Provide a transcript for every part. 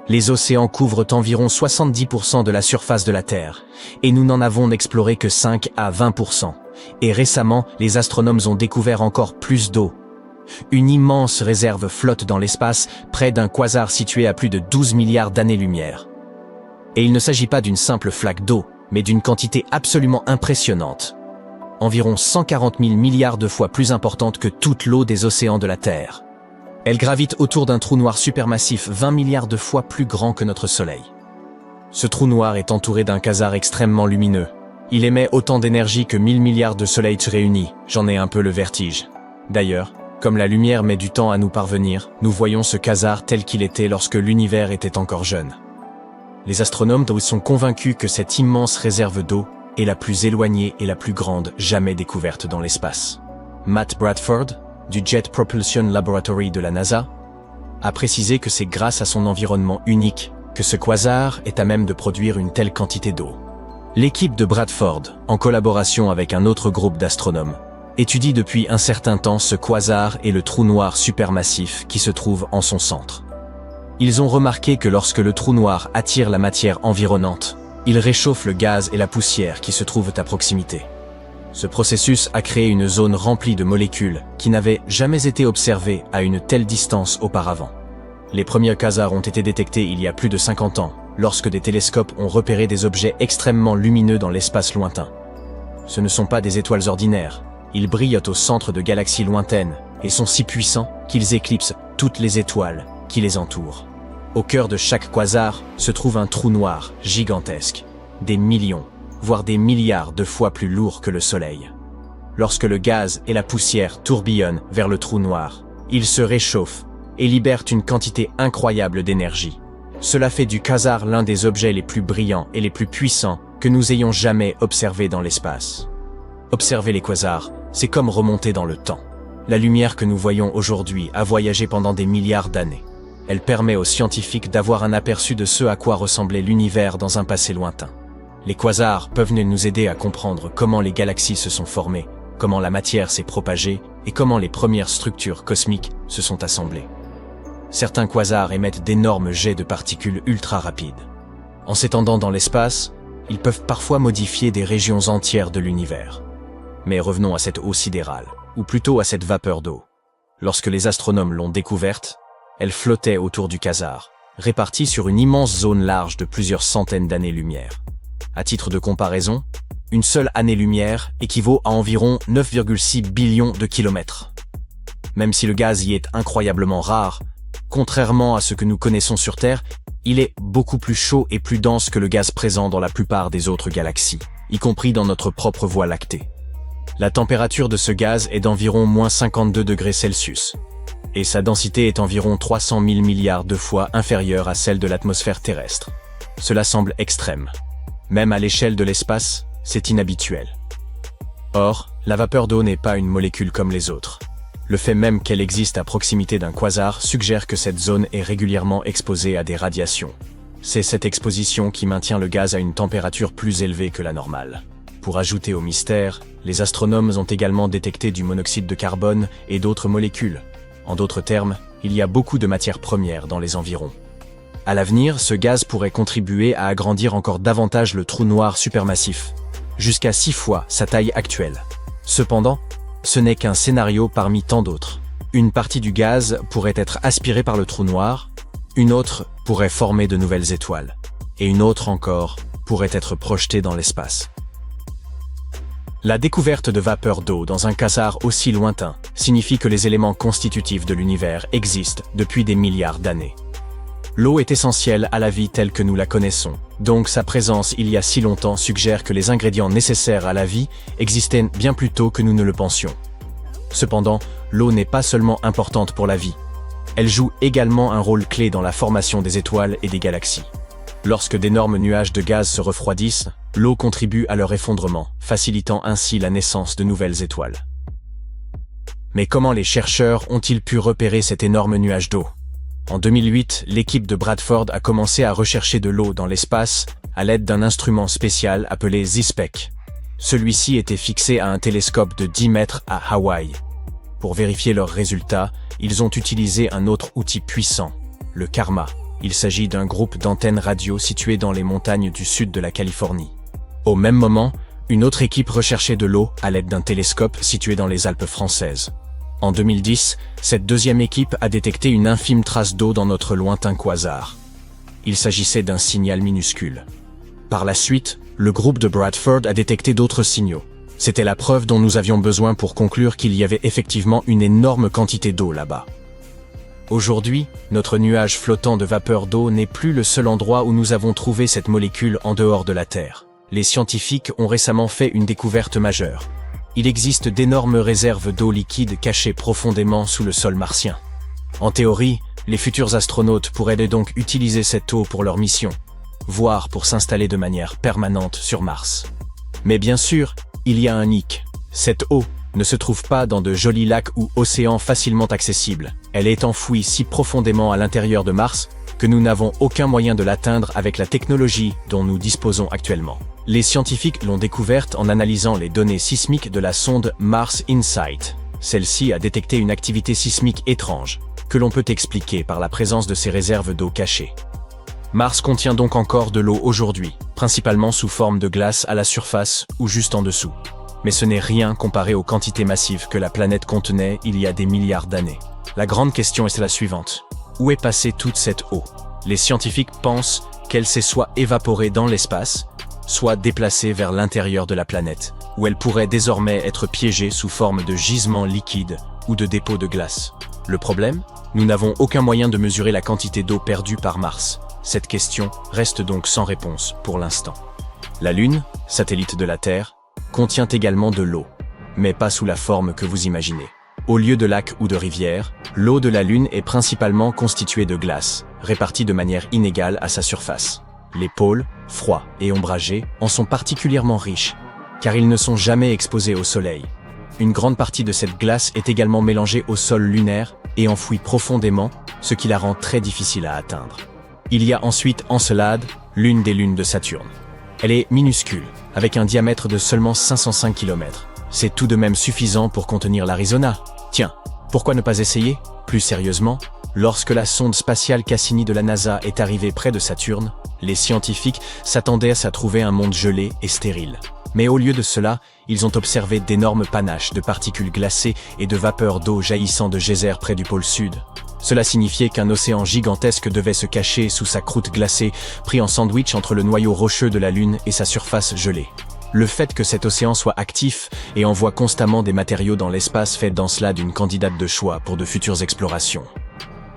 Les océans couvrent environ 70% de la surface de la Terre, et nous n'en avons exploré que 5 à 20%. Et récemment, les astronomes ont découvert encore plus d'eau. Une immense réserve flotte dans l'espace, près d'un quasar situé à plus de 12 milliards d'années-lumière. Et il ne s'agit pas d'une simple flaque d'eau, mais d'une quantité absolument impressionnante. Environ 140 000 milliards de fois plus importante que toute l'eau des océans de la Terre. Elle gravite autour d'un trou noir supermassif 20 milliards de fois plus grand que notre Soleil. Ce trou noir est entouré d'un quasar extrêmement lumineux. Il émet autant d'énergie que 1000 milliards de soleils réunis. J'en ai un peu le vertige. D'ailleurs, comme la lumière met du temps à nous parvenir, nous voyons ce quasar tel qu'il était lorsque l'univers était encore jeune. Les astronomes sont convaincus que cette immense réserve d'eau est la plus éloignée et la plus grande jamais découverte dans l'espace. Matt Bradford, du Jet Propulsion Laboratory de la NASA, a précisé que c'est grâce à son environnement unique que ce quasar est à même de produire une telle quantité d'eau. L'équipe de Bradford, en collaboration avec un autre groupe d'astronomes, étudie depuis un certain temps ce quasar et le trou noir supermassif qui se trouve en son centre. Ils ont remarqué que lorsque le trou noir attire la matière environnante, il réchauffe le gaz et la poussière qui se trouvent à proximité. Ce processus a créé une zone remplie de molécules qui n'avaient jamais été observées à une telle distance auparavant. Les premiers quasars ont été détectés il y a plus de 50 ans, lorsque des télescopes ont repéré des objets extrêmement lumineux dans l'espace lointain. Ce ne sont pas des étoiles ordinaires, ils brillent au centre de galaxies lointaines et sont si puissants qu'ils éclipsent toutes les étoiles qui les entourent. Au cœur de chaque quasar se trouve un trou noir gigantesque, des millions, voire des milliards de fois plus lourd que le Soleil. Lorsque le gaz et la poussière tourbillonnent vers le trou noir, ils se réchauffent et libèrent une quantité incroyable d'énergie. Cela fait du quasar l'un des objets les plus brillants et les plus puissants que nous ayons jamais observés dans l'espace. Observer les quasars, c'est comme remonter dans le temps. La lumière que nous voyons aujourd'hui a voyagé pendant des milliards d'années. Elle permet aux scientifiques d'avoir un aperçu de ce à quoi ressemblait l'univers dans un passé lointain. Les quasars peuvent nous aider à comprendre comment les galaxies se sont formées, comment la matière s'est propagée et comment les premières structures cosmiques se sont assemblées. Certains quasars émettent d'énormes jets de particules ultra rapides. En s'étendant dans l'espace, ils peuvent parfois modifier des régions entières de l'univers. Mais revenons à cette eau sidérale, ou plutôt à cette vapeur d'eau. Lorsque les astronomes l'ont découverte, elle flottait autour du quasar, répartie sur une immense zone large de plusieurs centaines d'années-lumière. À titre de comparaison, une seule année-lumière équivaut à environ 9,6 billions de kilomètres. Même si le gaz y est incroyablement rare, contrairement à ce que nous connaissons sur Terre, il est beaucoup plus chaud et plus dense que le gaz présent dans la plupart des autres galaxies, y compris dans notre propre Voie lactée. La température de ce gaz est d'environ -52 degrés Celsius, et sa densité est environ 300 000 milliards de fois inférieure à celle de l'atmosphère terrestre. Cela semble extrême. Même à l'échelle de l'espace, c'est inhabituel. Or, la vapeur d'eau n'est pas une molécule comme les autres. Le fait même qu'elle existe à proximité d'un quasar suggère que cette zone est régulièrement exposée à des radiations. C'est cette exposition qui maintient le gaz à une température plus élevée que la normale. Pour ajouter au mystère, les astronomes ont également détecté du monoxyde de carbone et d'autres molécules. En d'autres termes, il y a beaucoup de matières premières dans les environs. À l'avenir, ce gaz pourrait contribuer à agrandir encore davantage le trou noir supermassif, jusqu'à 6 fois sa taille actuelle. Cependant, ce n'est qu'un scénario parmi tant d'autres. Une partie du gaz pourrait être aspirée par le trou noir, une autre pourrait former de nouvelles étoiles, et une autre encore pourrait être projetée dans l'espace. La découverte de vapeur d'eau dans un quasar aussi lointain signifie que les éléments constitutifs de l'univers existent depuis des milliards d'années. L'eau est essentielle à la vie telle que nous la connaissons, donc sa présence il y a si longtemps suggère que les ingrédients nécessaires à la vie existaient bien plus tôt que nous ne le pensions. Cependant, l'eau n'est pas seulement importante pour la vie. Elle joue également un rôle clé dans la formation des étoiles et des galaxies. Lorsque d'énormes nuages de gaz se refroidissent, l'eau contribue à leur effondrement, facilitant ainsi la naissance de nouvelles étoiles. Mais comment les chercheurs ont-ils pu repérer cet énorme nuage d'eau ? En 2008, l'équipe de Bradford a commencé à rechercher de l'eau dans l'espace à l'aide d'un instrument spécial appelé ZSPEC. Celui-ci était fixé à un télescope de 10 mètres à Hawaï. Pour vérifier leurs résultats, ils ont utilisé un autre outil puissant, le CARMA, Il s'agit d'un groupe d'antennes radio situé dans les montagnes du sud de la Californie. Au même moment, une autre équipe recherchait de l'eau à l'aide d'un télescope situé dans les Alpes françaises. En 2010, cette deuxième équipe a détecté une infime trace d'eau dans notre lointain quasar. Il s'agissait d'un signal minuscule. Par la suite, le groupe de Bradford a détecté d'autres signaux. C'était la preuve dont nous avions besoin pour conclure qu'il y avait effectivement une énorme quantité d'eau là-bas. Aujourd'hui, notre nuage flottant de vapeur d'eau n'est plus le seul endroit où nous avons trouvé cette molécule en dehors de la Terre. Les scientifiques ont récemment fait une découverte majeure. Il existe d'énormes réserves d'eau liquide cachées profondément sous le sol martien. En théorie, les futurs astronautes pourraient donc utiliser cette eau pour leur mission, voire pour s'installer de manière permanente sur Mars. Mais bien sûr, il y a un hic. Cette eau ne se trouve pas dans de jolis lacs ou océans facilement accessibles. Elle est enfouie si profondément à l'intérieur de Mars que nous n'avons aucun moyen de l'atteindre avec la technologie dont nous disposons actuellement. Les scientifiques l'ont découverte en analysant les données sismiques de la sonde Mars InSight. Celle-ci a détecté une activité sismique étrange, que l'on peut expliquer par la présence de ces réserves d'eau cachées. Mars contient donc encore de l'eau aujourd'hui, principalement sous forme de glace à la surface ou juste en dessous. Mais ce n'est rien comparé aux quantités massives que la planète contenait il y a des milliards d'années. La grande question est la suivante. Où est passée toute cette eau? Les scientifiques pensent qu'elle s'est soit évaporée dans l'espace, soit déplacée vers l'intérieur de la planète, où elle pourrait désormais être piégée sous forme de gisements liquides ou de dépôts de glace. Le problème? Nous n'avons aucun moyen de mesurer la quantité d'eau perdue par Mars. Cette question reste donc sans réponse pour l'instant. La Lune, satellite de la Terre, contient également de l'eau, mais pas sous la forme que vous imaginez. Au lieu de lacs ou de rivières, l'eau de la Lune est principalement constituée de glace, répartie de manière inégale à sa surface. Les pôles, froids et ombragés, en sont particulièrement riches, car ils ne sont jamais exposés au soleil. Une grande partie de cette glace est également mélangée au sol lunaire et enfouie profondément, ce qui la rend très difficile à atteindre. Il y a ensuite Encelade, l'une des lunes de Saturne. Elle est minuscule, avec un diamètre de seulement 505 km. C'est tout de même suffisant pour contenir l'Arizona. Tiens, pourquoi ne pas essayer? Plus sérieusement, lorsque la sonde spatiale Cassini de la NASA est arrivée près de Saturne, les scientifiques s'attendaient à trouver un monde gelé et stérile. Mais au lieu de cela, ils ont observé d'énormes panaches de particules glacées et de vapeurs d'eau jaillissant de geysers près du pôle sud. Cela signifiait qu'un océan gigantesque devait se cacher sous sa croûte glacée, pris en sandwich entre le noyau rocheux de la Lune et sa surface gelée. Le fait que cet océan soit actif et envoie constamment des matériaux dans l'espace fait d'Encelade une candidate de choix pour de futures explorations.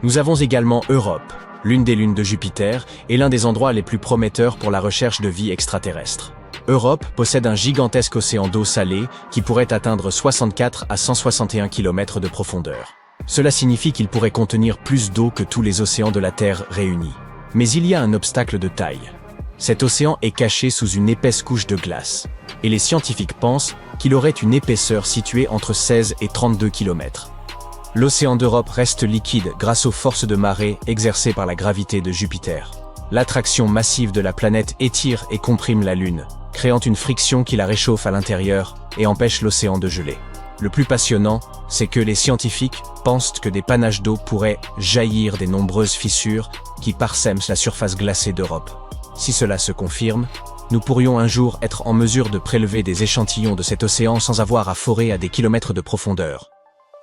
Nous avons également Europe, l'une des lunes de Jupiter et l'un des endroits les plus prometteurs pour la recherche de vie extraterrestre. Europe possède un gigantesque océan d'eau salée qui pourrait atteindre 64 à 161 km de profondeur. Cela signifie qu'il pourrait contenir plus d'eau que tous les océans de la Terre réunis. Mais il y a un obstacle de taille. Cet océan est caché sous une épaisse couche de glace, et les scientifiques pensent qu'il aurait une épaisseur située entre 16 et 32 km. L'océan d'Europe reste liquide grâce aux forces de marée exercées par la gravité de Jupiter. L'attraction massive de la planète étire et comprime la Lune, créant une friction qui la réchauffe à l'intérieur et empêche l'océan de geler. Le plus passionnant, c'est que les scientifiques pensent que des panaches d'eau pourraient jaillir des nombreuses fissures qui parsèment la surface glacée d'Europe. Si cela se confirme, nous pourrions un jour être en mesure de prélever des échantillons de cet océan sans avoir à forer à des kilomètres de profondeur.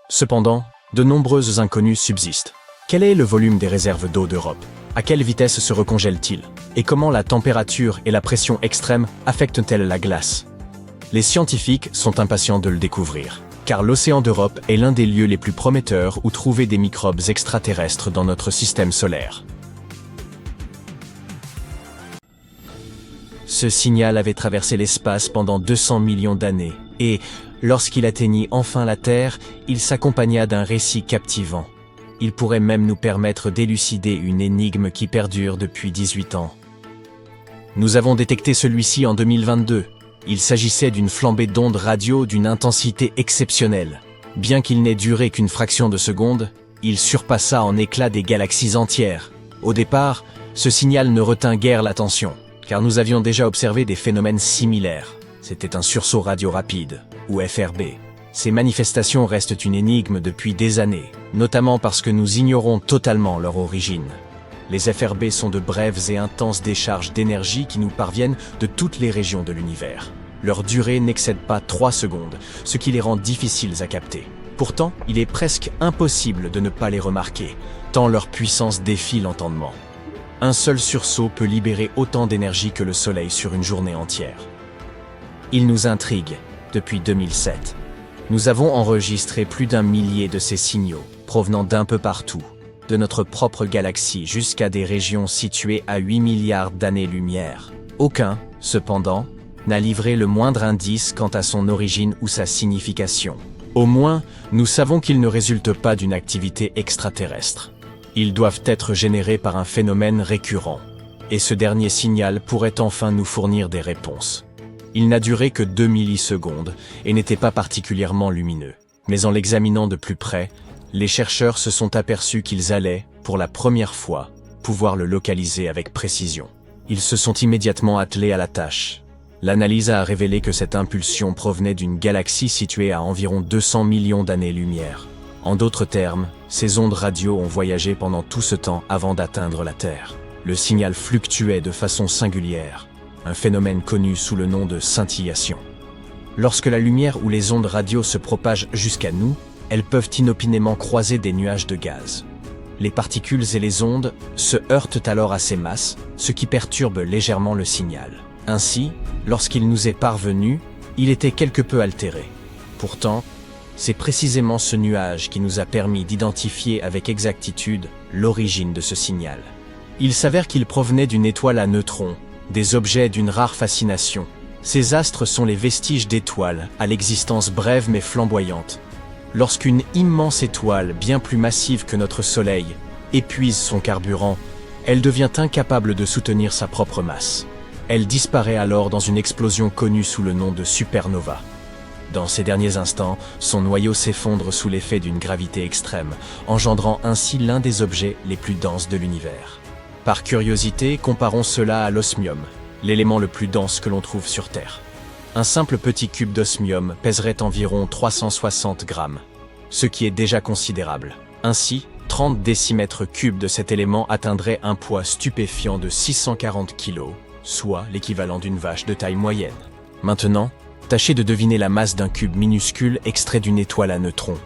Cependant, de nombreuses inconnues subsistent. Quel est le volume des réserves d'eau d'Europe? À quelle vitesse se recongèle-t-il? Et comment la température et la pression extrême affectent-elles la glace? Les scientifiques sont impatients de le découvrir, car l'océan d'Europe est l'un des lieux les plus prometteurs où trouver des microbes extraterrestres dans notre système solaire. Ce signal avait traversé l'espace pendant 200 millions d'années, et, lorsqu'il atteignit enfin la Terre, il s'accompagna d'un récit captivant. Il pourrait même nous permettre d'élucider une énigme qui perdure depuis 18 ans. Nous avons détecté celui-ci en 2022. Il s'agissait d'une flambée d'ondes radio d'une intensité exceptionnelle. Bien qu'il n'ait duré qu'une fraction de seconde, il surpassa en éclats des galaxies entières. Au départ, ce signal ne retint guère l'attention, car nous avions déjà observé des phénomènes similaires. C'était un sursaut radio rapide, ou FRB. Ces manifestations restent une énigme depuis des années, notamment parce que nous ignorons totalement leur origine. Les FRB sont de brèves et intenses décharges d'énergie qui nous parviennent de toutes les régions de l'univers. Leur durée n'excède pas 3 secondes, ce qui les rend difficiles à capter. Pourtant, il est presque impossible de ne pas les remarquer, tant leur puissance défie l'entendement. Un seul sursaut peut libérer autant d'énergie que le Soleil sur une journée entière. Ils nous intriguent depuis 2007. Nous avons enregistré plus d'1 millier de ces signaux, provenant d'un peu partout, de notre propre galaxie jusqu'à des régions situées à 8 milliards d'années-lumière. Aucun, cependant, n'a livré le moindre indice quant à son origine ou sa signification. Au moins, nous savons qu'ils ne résultent pas d'une activité extraterrestre. Ils doivent être générés par un phénomène récurrent, et ce dernier signal pourrait enfin nous fournir des réponses. Il n'a duré que 2 millisecondes et n'était pas particulièrement lumineux. Mais en l'examinant de plus près, les chercheurs se sont aperçus qu'ils allaient, pour la première fois, pouvoir le localiser avec précision. Ils se sont immédiatement attelés à la tâche. L'analyse a révélé que cette impulsion provenait d'une galaxie située à environ 200 millions d'années-lumière. En d'autres termes, ces ondes radio ont voyagé pendant tout ce temps avant d'atteindre la Terre. Le signal fluctuait de façon singulière, un phénomène connu sous le nom de scintillation. Lorsque la lumière ou les ondes radio se propagent jusqu'à nous, elles peuvent inopinément croiser des nuages de gaz. Les particules et les ondes se heurtent alors à ces masses, ce qui perturbe légèrement le signal. Ainsi, lorsqu'il nous est parvenu, il était quelque peu altéré. Pourtant, c'est précisément ce nuage qui nous a permis d'identifier avec exactitude l'origine de ce signal. Il s'avère qu'il provenait d'une étoile à neutrons, des objets d'une rare fascination. Ces astres sont les vestiges d'étoiles, à l'existence brève mais flamboyante. Lorsqu'une immense étoile, bien plus massive que notre Soleil, épuise son carburant, elle devient incapable de soutenir sa propre masse. Elle disparaît alors dans une explosion connue sous le nom de supernova. Dans ces derniers instants, son noyau s'effondre sous l'effet d'une gravité extrême, engendrant ainsi l'un des objets les plus denses de l'univers. Par curiosité, comparons cela à l'osmium, l'élément le plus dense que l'on trouve sur Terre. Un simple petit cube d'osmium pèserait environ 360 grammes, ce qui est déjà considérable. Ainsi, 30 décimètres cubes de cet élément atteindraient un poids stupéfiant de 640 kg, soit l'équivalent d'une vache de taille moyenne. Maintenant, tâchez de deviner la masse d'un cube minuscule extrait d'une étoile à neutrons.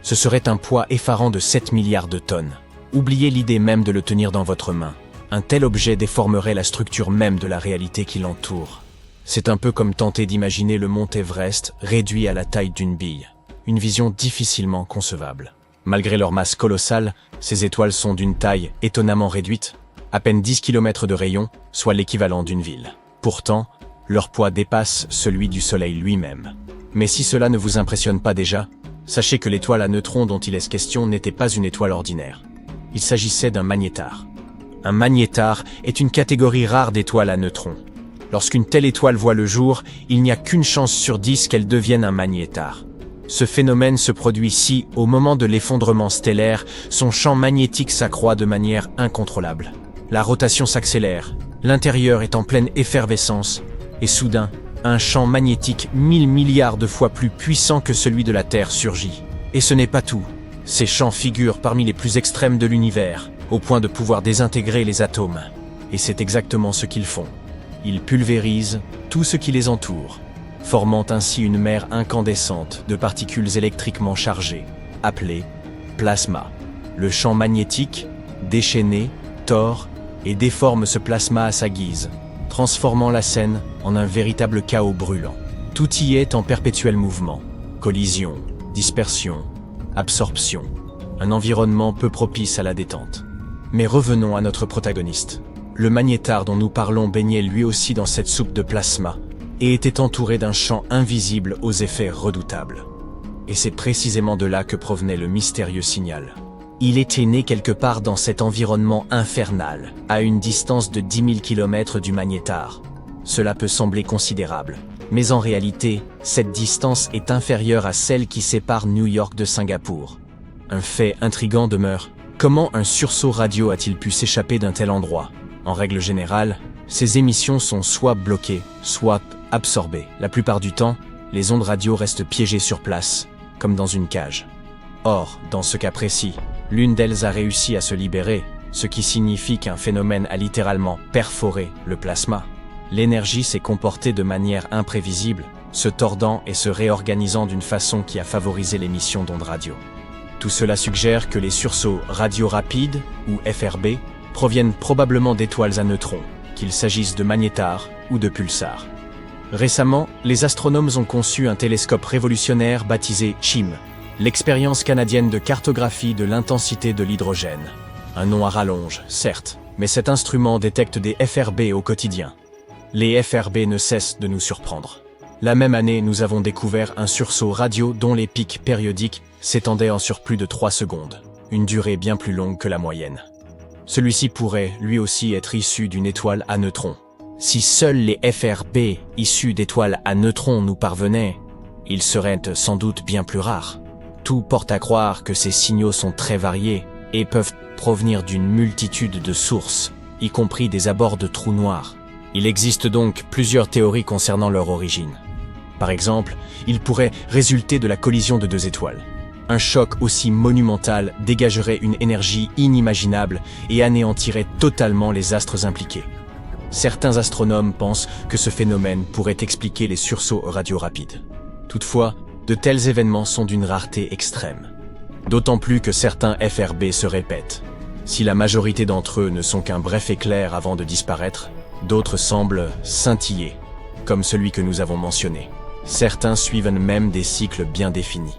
Ce serait un poids effarant de 7 milliards de tonnes. Oubliez l'idée même de le tenir dans votre main. Un tel objet déformerait la structure même de la réalité qui l'entoure. C'est un peu comme tenter d'imaginer le mont Everest réduit à la taille d'une bille. Une vision difficilement concevable. Malgré leur masse colossale, ces étoiles sont d'une taille étonnamment réduite, à peine 10 km de rayon, soit l'équivalent d'une ville. Pourtant, leur poids dépasse celui du Soleil lui-même. Mais si cela ne vous impressionne pas déjà, sachez que l'étoile à neutrons dont il est question n'était pas une étoile ordinaire. Il s'agissait d'un magnétar. Un magnétar est une catégorie rare d'étoiles à neutrons. Lorsqu'une telle étoile voit le jour, il n'y a qu'une chance sur 10 qu'elle devienne un magnétar. Ce phénomène se produit si, au moment de l'effondrement stellaire, son champ magnétique s'accroît de manière incontrôlable. La rotation s'accélère, l'intérieur est en pleine effervescence, et soudain, un champ magnétique 1000 milliards de fois plus puissant que celui de la Terre surgit. Et ce n'est pas tout. Ces champs figurent parmi les plus extrêmes de l'univers, au point de pouvoir désintégrer les atomes. Et c'est exactement ce qu'ils font. Ils pulvérisent tout ce qui les entoure, formant ainsi une mer incandescente de particules électriquement chargées, appelée plasma. Le champ magnétique, déchaîné, tord et déforme ce plasma à sa guise, transformant la scène en un véritable chaos brûlant. Tout y est en perpétuel mouvement, collision, dispersion, absorption, un environnement peu propice à la détente. Mais revenons à notre protagoniste. Le magnétar dont nous parlons baignait lui aussi dans cette soupe de plasma et était entouré d'un champ invisible aux effets redoutables. Et c'est précisément de là que provenait le mystérieux signal. Il était né quelque part dans cet environnement infernal, à une distance de 10 000 km du magnétar. Cela peut sembler considérable, mais en réalité, cette distance est inférieure à celle qui sépare New York de Singapour. Un fait intrigant demeure. Comment un sursaut radio a-t-il pu s'échapper d'un tel endroit? En règle générale, ces émissions sont soit bloquées, soit absorbées. La plupart du temps, les ondes radio restent piégées sur place, comme dans une cage. Or, dans ce cas précis, l'une d'elles a réussi à se libérer, ce qui signifie qu'un phénomène a littéralement perforé le plasma. L'énergie s'est comportée de manière imprévisible, se tordant et se réorganisant d'une façon qui a favorisé l'émission d'ondes radio. Tout cela suggère que les sursauts radio rapides, ou FRB, proviennent probablement d'étoiles à neutrons, qu'il s'agisse de magnétars ou de pulsars. Récemment, les astronomes ont conçu un télescope révolutionnaire baptisé CHIM, l'expérience canadienne de cartographie de l'intensité de l'hydrogène. Un nom à rallonge, certes, mais cet instrument détecte des FRB au quotidien. Les FRB ne cessent de nous surprendre. La même année, nous avons découvert un sursaut radio dont les pics périodiques s'étendaient en sur plus de 3 secondes, une durée bien plus longue que la moyenne. Celui-ci pourrait, lui aussi, être issu d'une étoile à neutrons. Si seuls les FRB issus d'étoiles à neutrons nous parvenaient, ils seraient sans doute bien plus rares. Tout porte à croire que ces signaux sont très variés et peuvent provenir d'une multitude de sources, y compris des abords de trous noirs. Il existe donc plusieurs théories concernant leur origine. Par exemple, ils pourraient résulter de la collision de 2 étoiles. Un choc aussi monumental dégagerait une énergie inimaginable et anéantirait totalement les astres impliqués. Certains astronomes pensent que ce phénomène pourrait expliquer les sursauts radio rapides. Toutefois, de tels événements sont d'une rareté extrême. D'autant plus que certains FRB se répètent. Si la majorité d'entre eux ne sont qu'un bref éclair avant de disparaître, d'autres semblent scintiller, comme celui que nous avons mentionné. Certains suivent même des cycles bien définis.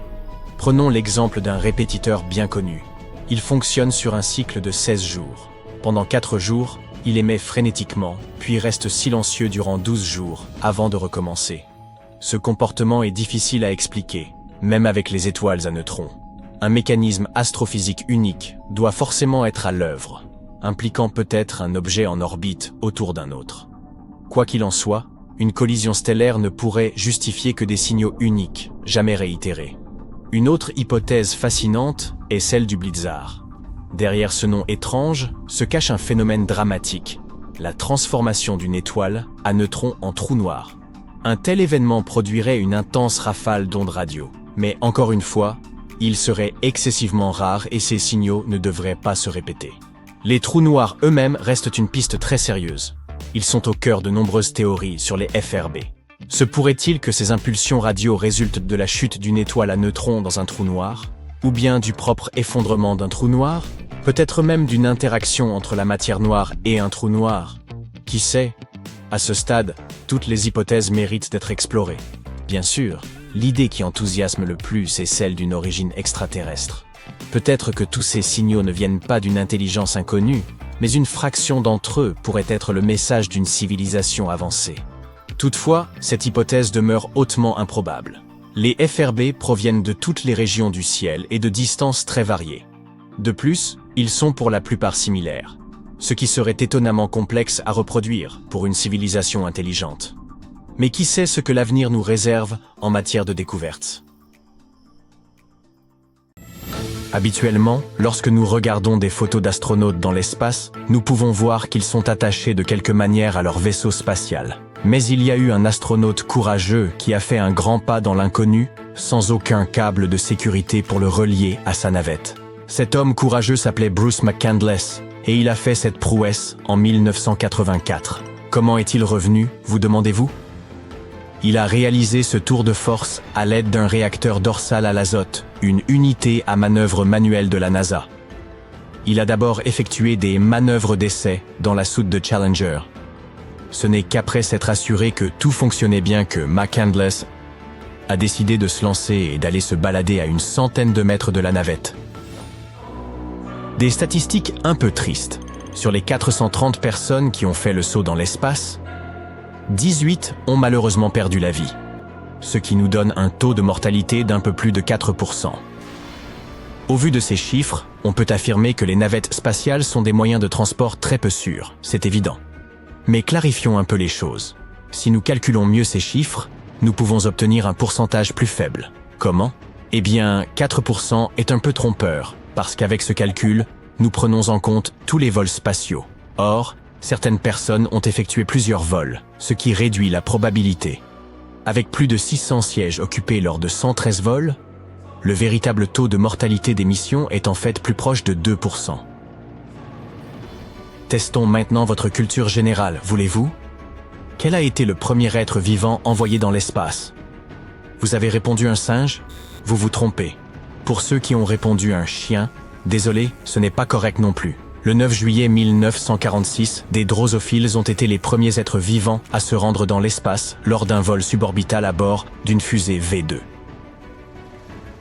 Prenons l'exemple d'un répétiteur bien connu. Il fonctionne sur un cycle de 16 jours. Pendant 4 jours, il émet frénétiquement, puis reste silencieux durant 12 jours, avant de recommencer. Ce comportement est difficile à expliquer, même avec les étoiles à neutrons. Un mécanisme astrophysique unique doit forcément être à l'œuvre, impliquant peut-être un objet en orbite autour d'un autre. Quoi qu'il en soit, une collision stellaire ne pourrait justifier que des signaux uniques, jamais réitérés. Une autre hypothèse fascinante est celle du blizzard. Derrière ce nom étrange se cache un phénomène dramatique, la transformation d'une étoile à neutrons en trou noir. Un tel événement produirait une intense rafale d'ondes radio. Mais encore une fois, il serait excessivement rare et ces signaux ne devraient pas se répéter. Les trous noirs eux-mêmes restent une piste très sérieuse. Ils sont au cœur de nombreuses théories sur les FRB. Se pourrait-il que ces impulsions radio résultent de la chute d'une étoile à neutrons dans un trou noir? Ou bien du propre effondrement d'un trou noir? Peut-être même d'une interaction entre la matière noire et un trou noir? Qui sait? À ce stade, toutes les hypothèses méritent d'être explorées. Bien sûr, l'idée qui enthousiasme le plus est celle d'une origine extraterrestre. Peut-être que tous ces signaux ne viennent pas d'une intelligence inconnue, mais une fraction d'entre eux pourrait être le message d'une civilisation avancée. Toutefois, cette hypothèse demeure hautement improbable. Les FRB proviennent de toutes les régions du ciel et de distances très variées. De plus, ils sont pour la plupart similaires, ce qui serait étonnamment complexe à reproduire pour une civilisation intelligente. Mais qui sait ce que l'avenir nous réserve en matière de découvertes? Habituellement, lorsque nous regardons des photos d'astronautes dans l'espace, nous pouvons voir qu'ils sont attachés de quelque manière à leur vaisseau spatial. Mais il y a eu un astronaute courageux qui a fait un grand pas dans l'inconnu, sans aucun câble de sécurité pour le relier à sa navette. Cet homme courageux s'appelait Bruce McCandless, et il a fait cette prouesse en 1984. Comment est-il revenu, vous demandez-vous? Il a réalisé ce tour de force à l'aide d'un réacteur dorsal à l'azote, une unité à manœuvre manuelle de la NASA. Il a d'abord effectué des manœuvres d'essai dans la soute de Challenger. Ce n'est qu'après s'être assuré que tout fonctionnait bien que McCandless a décidé de se lancer et d'aller se balader à une centaine de mètres de la navette. Des statistiques un peu tristes. Sur les 430 personnes qui ont fait le saut dans l'espace, 18 ont malheureusement perdu la vie, ce qui nous donne un taux de mortalité d'un peu plus de 4%. Au vu de ces chiffres, on peut affirmer que les navettes spatiales sont des moyens de transport très peu sûrs, c'est évident. Mais clarifions un peu les choses. Si nous calculons mieux ces chiffres, nous pouvons obtenir un pourcentage plus faible. Comment? Eh bien, 4% est un peu trompeur, parce qu'avec ce calcul, nous prenons en compte tous les vols spatiaux. Or, certaines personnes ont effectué plusieurs vols, ce qui réduit la probabilité. Avec plus de 600 sièges occupés lors de 113 vols, le véritable taux de mortalité des missions est en fait plus proche de 2%. Testons maintenant votre culture générale, voulez-vous? Quel a été le premier être vivant envoyé dans l'espace? Vous avez répondu un singe? Vous vous trompez. Pour ceux qui ont répondu un chien, désolé, ce n'est pas correct non plus. Le 9 juillet 1946, des drosophiles ont été les premiers êtres vivants à se rendre dans l'espace lors d'un vol suborbital à bord d'une fusée V2.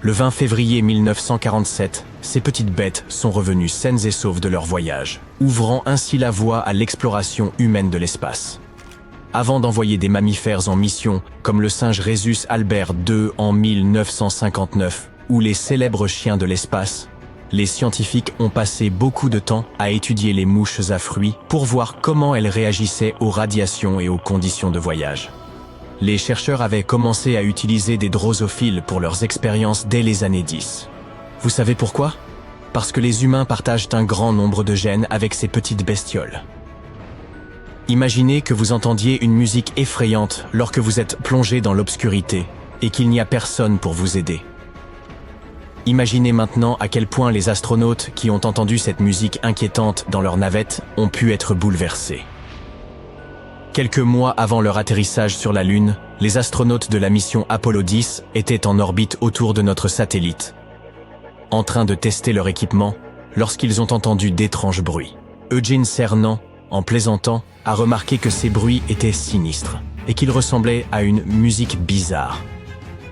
Le 20 février 1947, ces petites bêtes sont revenues saines et sauves de leur voyage, ouvrant ainsi la voie à l'exploration humaine de l'espace. Avant d'envoyer des mammifères en mission, comme le singe Rhesus Albert II en 1959, ou les célèbres chiens de l'espace, les scientifiques ont passé beaucoup de temps à étudier les mouches à fruits pour voir comment elles réagissaient aux radiations et aux conditions de voyage. Les chercheurs avaient commencé à utiliser des drosophiles pour leurs expériences dès les années 10. Vous savez pourquoi? Parce que les humains partagent un grand nombre de gènes avec ces petites bestioles. Imaginez que vous entendiez une musique effrayante lorsque vous êtes plongé dans l'obscurité et qu'il n'y a personne pour vous aider. Imaginez maintenant à quel point les astronautes qui ont entendu cette musique inquiétante dans leur navette ont pu être bouleversés. Quelques mois avant leur atterrissage sur la Lune, les astronautes de la mission Apollo 10 étaient en orbite autour de notre satellite, en train de tester leur équipement lorsqu'ils ont entendu d'étranges bruits. Eugene Cernan, en plaisantant, a remarqué que ces bruits étaient sinistres et qu'ils ressemblaient à une musique bizarre.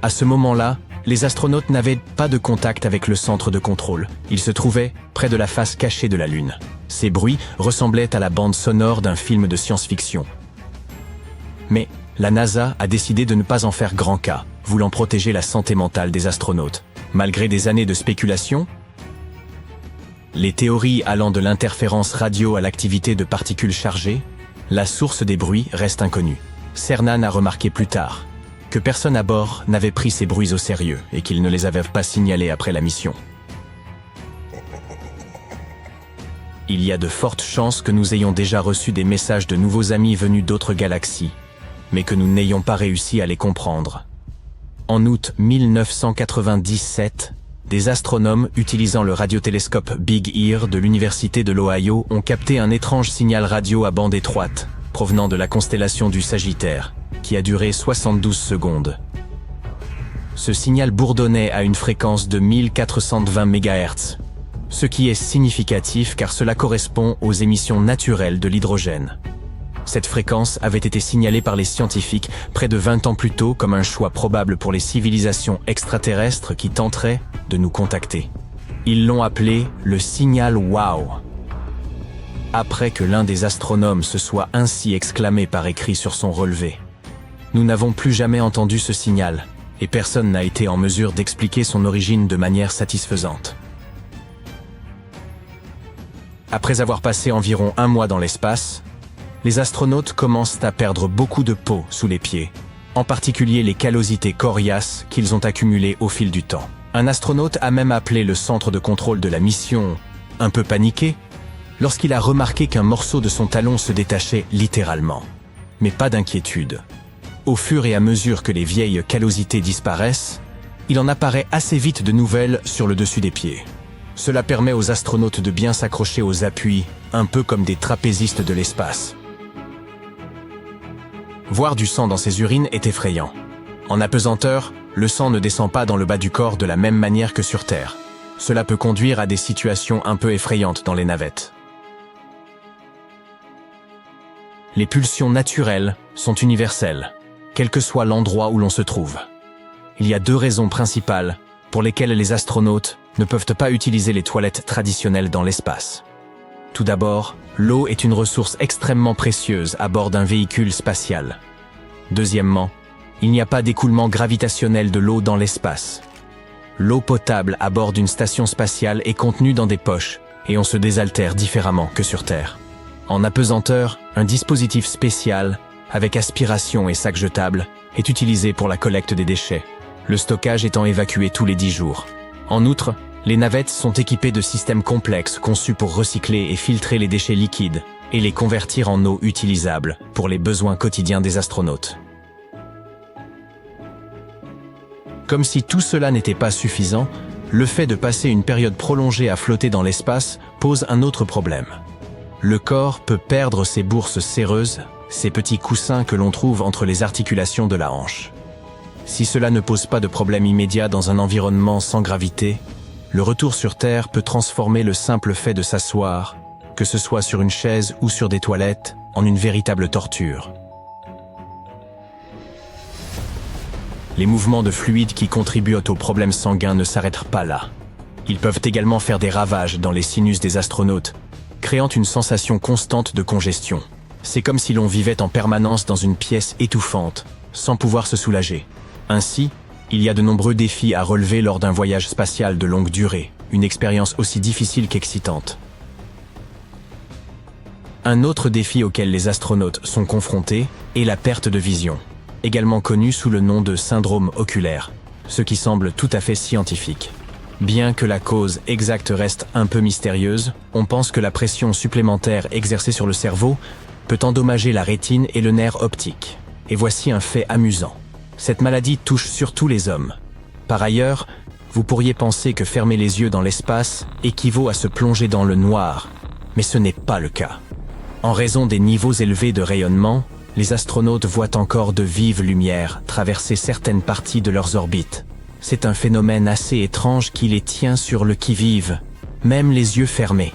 À ce moment-là, les astronautes n'avaient pas de contact avec le centre de contrôle. Ils se trouvaient près de la face cachée de la Lune. Ces bruits ressemblaient à la bande sonore d'un film de science-fiction. Mais la NASA a décidé de ne pas en faire grand cas, voulant protéger la santé mentale des astronautes. Malgré des années de spéculation, les théories allant de l'interférence radio à l'activité de particules chargées, la source des bruits reste inconnue. Cernan a remarqué plus tard que personne à bord n'avait pris ces bruits au sérieux et qu'ils ne les avaient pas signalés après la mission. Il y a de fortes chances que nous ayons déjà reçu des messages de nouveaux amis venus d'autres galaxies, mais que nous n'ayons pas réussi à les comprendre. En août 1997, des astronomes utilisant le radiotélescope Big Ear de l'Université de l'Ohio ont capté un étrange signal radio à bande étroite, provenant de la constellation du Sagittaire, qui a duré 72 secondes. Ce signal bourdonnait à une fréquence de 1420 MHz, ce qui est significatif car cela correspond aux émissions naturelles de l'hydrogène. Cette fréquence avait été signalée par les scientifiques près de 20 ans plus tôt comme un choix probable pour les civilisations extraterrestres qui tenteraient de nous contacter. Ils l'ont appelé le signal WOW. Après que l'un des astronomes se soit ainsi exclamé par écrit sur son relevé, nous n'avons plus jamais entendu ce signal, et personne n'a été en mesure d'expliquer son origine de manière satisfaisante. Après avoir passé environ un mois dans l'espace, les astronautes commencent à perdre beaucoup de peau sous les pieds, en particulier les callosités coriaces qu'ils ont accumulées au fil du temps. Un astronaute a même appelé le centre de contrôle de la mission un peu paniqué, lorsqu'il a remarqué qu'un morceau de son talon se détachait littéralement. Mais pas d'inquiétude. Au fur et à mesure que les vieilles callosités disparaissent, il en apparaît assez vite de nouvelles sur le dessus des pieds. Cela permet aux astronautes de bien s'accrocher aux appuis, un peu comme des trapézistes de l'espace. Voir du sang dans ses urines est effrayant. En apesanteur, le sang ne descend pas dans le bas du corps de la même manière que sur Terre. Cela peut conduire à des situations un peu effrayantes dans les navettes. Les pulsions naturelles sont universelles, quel que soit l'endroit où l'on se trouve. Il y a deux raisons principales pour lesquelles les astronautes ne peuvent pas utiliser les toilettes traditionnelles dans l'espace. Tout d'abord, l'eau est une ressource extrêmement précieuse à bord d'un véhicule spatial. Deuxièmement, il n'y a pas d'écoulement gravitationnel de l'eau dans l'espace. L'eau potable à bord d'une station spatiale est contenue dans des poches et on se désaltère différemment que sur Terre. En apesanteur, un dispositif spécial, avec aspiration et sac jetable, est utilisé pour la collecte des déchets, le stockage étant évacué tous les 10 jours. En outre, les navettes sont équipées de systèmes complexes conçus pour recycler et filtrer les déchets liquides et les convertir en eau utilisable pour les besoins quotidiens des astronautes. Comme si tout cela n'était pas suffisant, le fait de passer une période prolongée à flotter dans l'espace pose un autre problème. Le corps peut perdre ses bourses séreuses, ces petits coussins que l'on trouve entre les articulations de la hanche. Si cela ne pose pas de problème immédiat dans un environnement sans gravité, le retour sur Terre peut transformer le simple fait de s'asseoir, que ce soit sur une chaise ou sur des toilettes, en une véritable torture. Les mouvements de fluide qui contribuent aux problèmes sanguins ne s'arrêtent pas là. Ils peuvent également faire des ravages dans les sinus des astronautes, créant une sensation constante de congestion. C'est comme si l'on vivait en permanence dans une pièce étouffante, sans pouvoir se soulager. Ainsi, il y a de nombreux défis à relever lors d'un voyage spatial de longue durée, une expérience aussi difficile qu'excitante. Un autre défi auquel les astronautes sont confrontés est la perte de vision, également connue sous le nom de syndrome oculaire, ce qui semble tout à fait scientifique. Bien que la cause exacte reste un peu mystérieuse, on pense que la pression supplémentaire exercée sur le cerveau peut endommager la rétine et le nerf optique. Et voici un fait amusant. Cette maladie touche surtout les hommes. Par ailleurs, vous pourriez penser que fermer les yeux dans l'espace équivaut à se plonger dans le noir, mais ce n'est pas le cas. En raison des niveaux élevés de rayonnement, les astronautes voient encore de vives lumières traverser certaines parties de leurs orbites. C'est un phénomène assez étrange qui les tient sur le qui-vive, même les yeux fermés.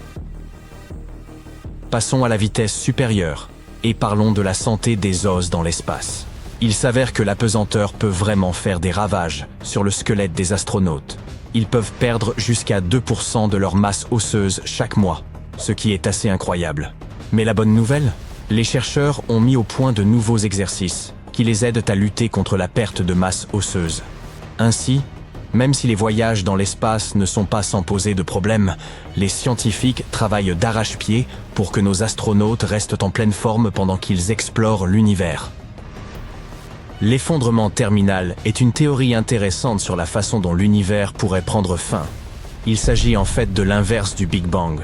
Passons à la vitesse supérieure et parlons de la santé des os dans l'espace. Il s'avère que la pesanteur peut vraiment faire des ravages sur le squelette des astronautes. Ils peuvent perdre jusqu'à 2% de leur masse osseuse chaque mois, ce qui est assez incroyable. Mais la bonne nouvelle, les chercheurs ont mis au point de nouveaux exercices qui les aident à lutter contre la perte de masse osseuse. Ainsi, même si les voyages dans l'espace ne sont pas sans poser de problème, les scientifiques travaillent d'arrache-pied pour que nos astronautes restent en pleine forme pendant qu'ils explorent l'univers. L'effondrement terminal est une théorie intéressante sur la façon dont l'univers pourrait prendre fin. Il s'agit en fait de l'inverse du Big Bang.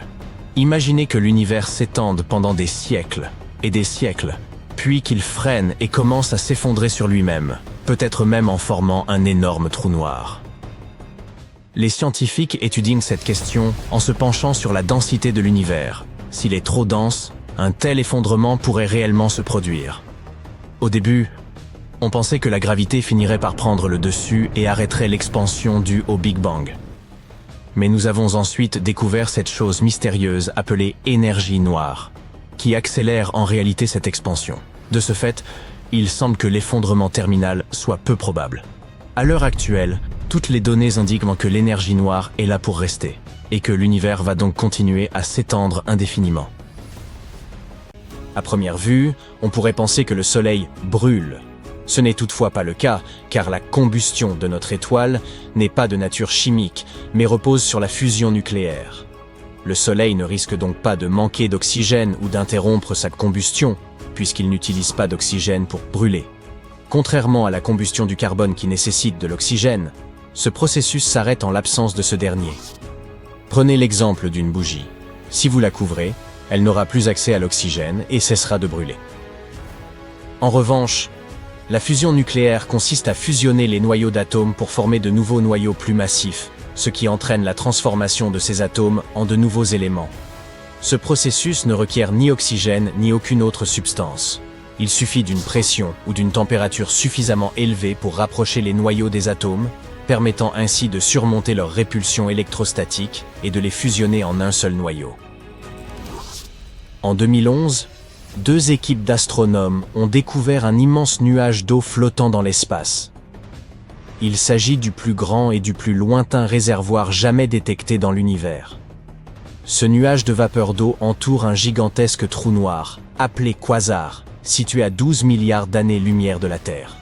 Imaginez que l'univers s'étende pendant des siècles et des siècles, puis qu'il freine et commence à s'effondrer sur lui-même, peut-être même en formant un énorme trou noir. Les scientifiques étudient cette question en se penchant sur la densité de l'univers. S'il est trop dense, un tel effondrement pourrait réellement se produire. Au début, on pensait que la gravité finirait par prendre le dessus et arrêterait l'expansion due au Big Bang. Mais nous avons ensuite découvert cette chose mystérieuse appelée énergie noire, qui accélère en réalité cette expansion. De ce fait, il semble que l'effondrement terminal soit peu probable. À l'heure actuelle, toutes les données indiquent que l'énergie noire est là pour rester, et que l'univers va donc continuer à s'étendre indéfiniment. À première vue, on pourrait penser que le Soleil brûle. Ce n'est toutefois pas le cas, car la combustion de notre étoile n'est pas de nature chimique, mais repose sur la fusion nucléaire. Le Soleil ne risque donc pas de manquer d'oxygène ou d'interrompre sa combustion, puisqu'il n'utilise pas d'oxygène pour brûler. Contrairement à la combustion du carbone qui nécessite de l'oxygène, ce processus s'arrête en l'absence de ce dernier. Prenez l'exemple d'une bougie. Si vous la couvrez, elle n'aura plus accès à l'oxygène et cessera de brûler. En revanche, la fusion nucléaire consiste à fusionner les noyaux d'atomes pour former de nouveaux noyaux plus massifs, ce qui entraîne la transformation de ces atomes en de nouveaux éléments. Ce processus ne requiert ni oxygène ni aucune autre substance. Il suffit d'une pression ou d'une température suffisamment élevée pour rapprocher les noyaux des atomes, permettant ainsi de surmonter leur répulsion électrostatique et de les fusionner en un seul noyau. En 2011, 2 équipes d'astronomes ont découvert un immense nuage d'eau flottant dans l'espace. Il s'agit du plus grand et du plus lointain réservoir jamais détecté dans l'univers. Ce nuage de vapeur d'eau entoure un gigantesque trou noir, appelé quasar, situé à 12 milliards d'années-lumière de la Terre.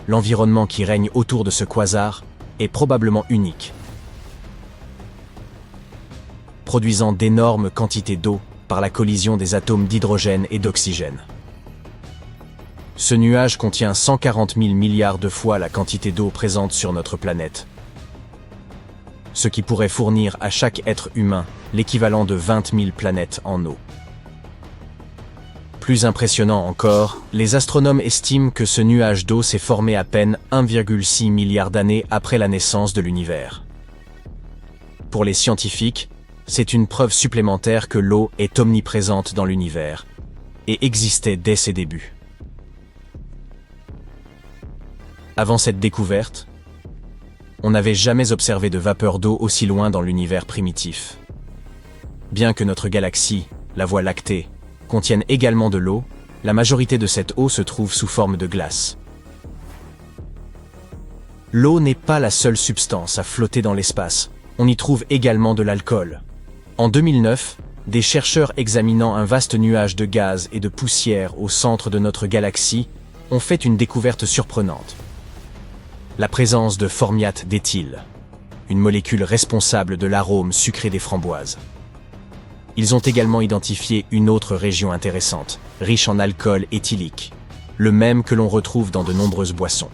L'environnement qui règne autour de ce quasar est probablement unique, produisant d'énormes quantités d'eau par la collision des atomes d'hydrogène et d'oxygène. Ce nuage contient 140 000 milliards de fois la quantité d'eau présente sur notre planète, ce qui pourrait fournir à chaque être humain l'équivalent de 20 000 planètes en eau. Plus impressionnant encore, les astronomes estiment que ce nuage d'eau s'est formé à peine 1,6 milliard d'années après la naissance de l'univers. Pour les scientifiques, c'est une preuve supplémentaire que l'eau est omniprésente dans l'univers et existait dès ses débuts. Avant cette découverte, on n'avait jamais observé de vapeur d'eau aussi loin dans l'univers primitif. Bien que notre galaxie, la Voie lactée, contienne également de l'eau, la majorité de cette eau se trouve sous forme de glace. L'eau n'est pas la seule substance à flotter dans l'espace, on y trouve également de l'alcool. En 2009, des chercheurs examinant un vaste nuage de gaz et de poussière au centre de notre galaxie ont fait une découverte surprenante. La présence de formiate d'éthyle, une molécule responsable de l'arôme sucré des framboises. Ils ont également identifié une autre région intéressante, riche en alcool éthylique, le même que l'on retrouve dans de nombreuses boissons.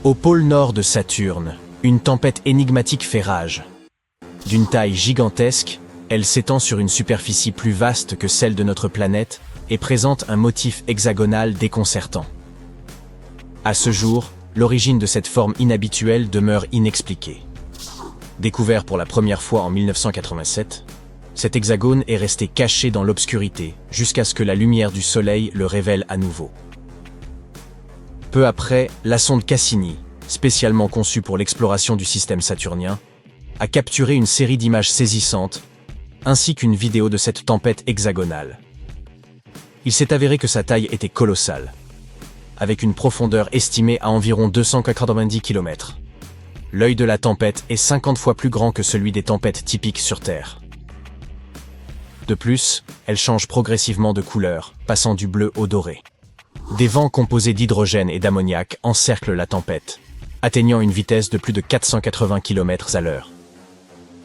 Au pôle nord de Saturne, une tempête énigmatique fait rage. D'une taille gigantesque, elle s'étend sur une superficie plus vaste que celle de notre planète et présente un motif hexagonal déconcertant. À ce jour, l'origine de cette forme inhabituelle demeure inexpliquée. Découvert pour la première fois en 1987, cet hexagone est resté caché dans l'obscurité jusqu'à ce que la lumière du Soleil le révèle à nouveau. Peu après, la sonde Cassini, spécialement conçue pour l'exploration du système saturnien, a capturé une série d'images saisissantes, ainsi qu'une vidéo de cette tempête hexagonale. Il s'est avéré que sa taille était colossale, avec une profondeur estimée à environ 290 km. L'œil de la tempête est 50 fois plus grand que celui des tempêtes typiques sur Terre. De plus, elle change progressivement de couleur, passant du bleu au doré. Des vents composés d'hydrogène et d'ammoniac encerclent la tempête, atteignant une vitesse de plus de 480 km/h.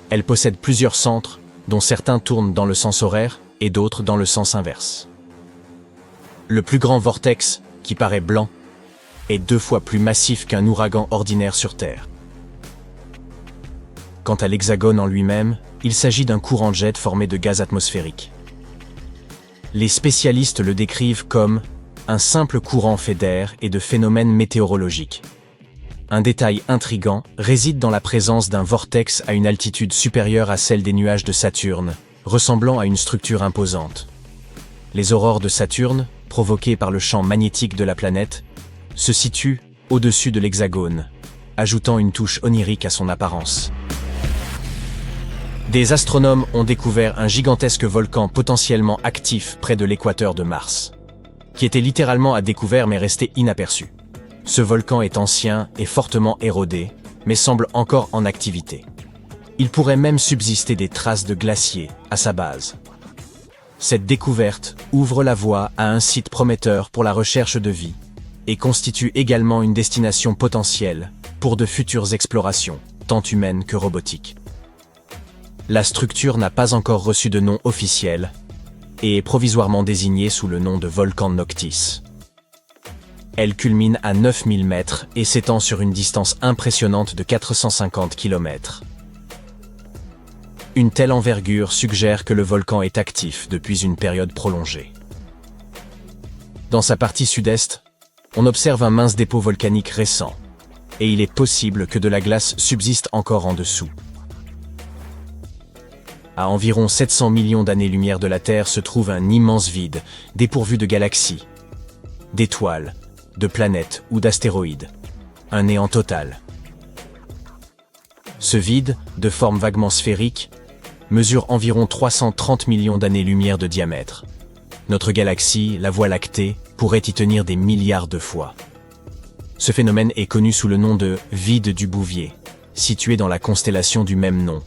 Elle possède plusieurs centres, dont certains tournent dans le sens horaire et d'autres dans le sens inverse. Le plus grand vortex, qui paraît blanc, est 2 fois plus massif qu'un ouragan ordinaire sur Terre. Quant à l'hexagone en lui-même, il s'agit d'un courant de jet formé de gaz atmosphérique. Les spécialistes le décrivent comme un simple courant fait d'air et de phénomènes météorologiques. Un détail intrigant réside dans la présence d'un vortex à une altitude supérieure à celle des nuages de Saturne, ressemblant à une structure imposante. Les aurores de Saturne, provoquées par le champ magnétique de la planète, se situent au-dessus de l'hexagone, ajoutant une touche onirique à son apparence. Des astronomes ont découvert un gigantesque volcan potentiellement actif près de l'équateur de Mars, qui était littéralement à découvert mais resté inaperçu. Ce volcan est ancien et fortement érodé, mais semble encore en activité. Il pourrait même subsister des traces de glaciers à sa base. Cette découverte ouvre la voie à un site prometteur pour la recherche de vie et constitue également une destination potentielle pour de futures explorations, tant humaines que robotiques. La structure n'a pas encore reçu de nom officiel et est provisoirement désignée sous le nom de volcan Noctis. Elle culmine à 9000 mètres et s'étend sur une distance impressionnante de 450 km. Une telle envergure suggère que le volcan est actif depuis une période prolongée. Dans sa partie sud-est, on observe un mince dépôt volcanique récent, et il est possible que de la glace subsiste encore en dessous. À environ 700 millions d'années-lumière de la Terre se trouve un immense vide, dépourvu de galaxies, d'étoiles, de planètes ou d'astéroïdes. Un néant total. Ce vide, de forme vaguement sphérique, mesure environ 330 millions d'années-lumière de diamètre. Notre galaxie, la Voie lactée, pourrait y tenir des milliards de fois. Ce phénomène est connu sous le nom de vide du Bouvier, situé dans la constellation du même nom.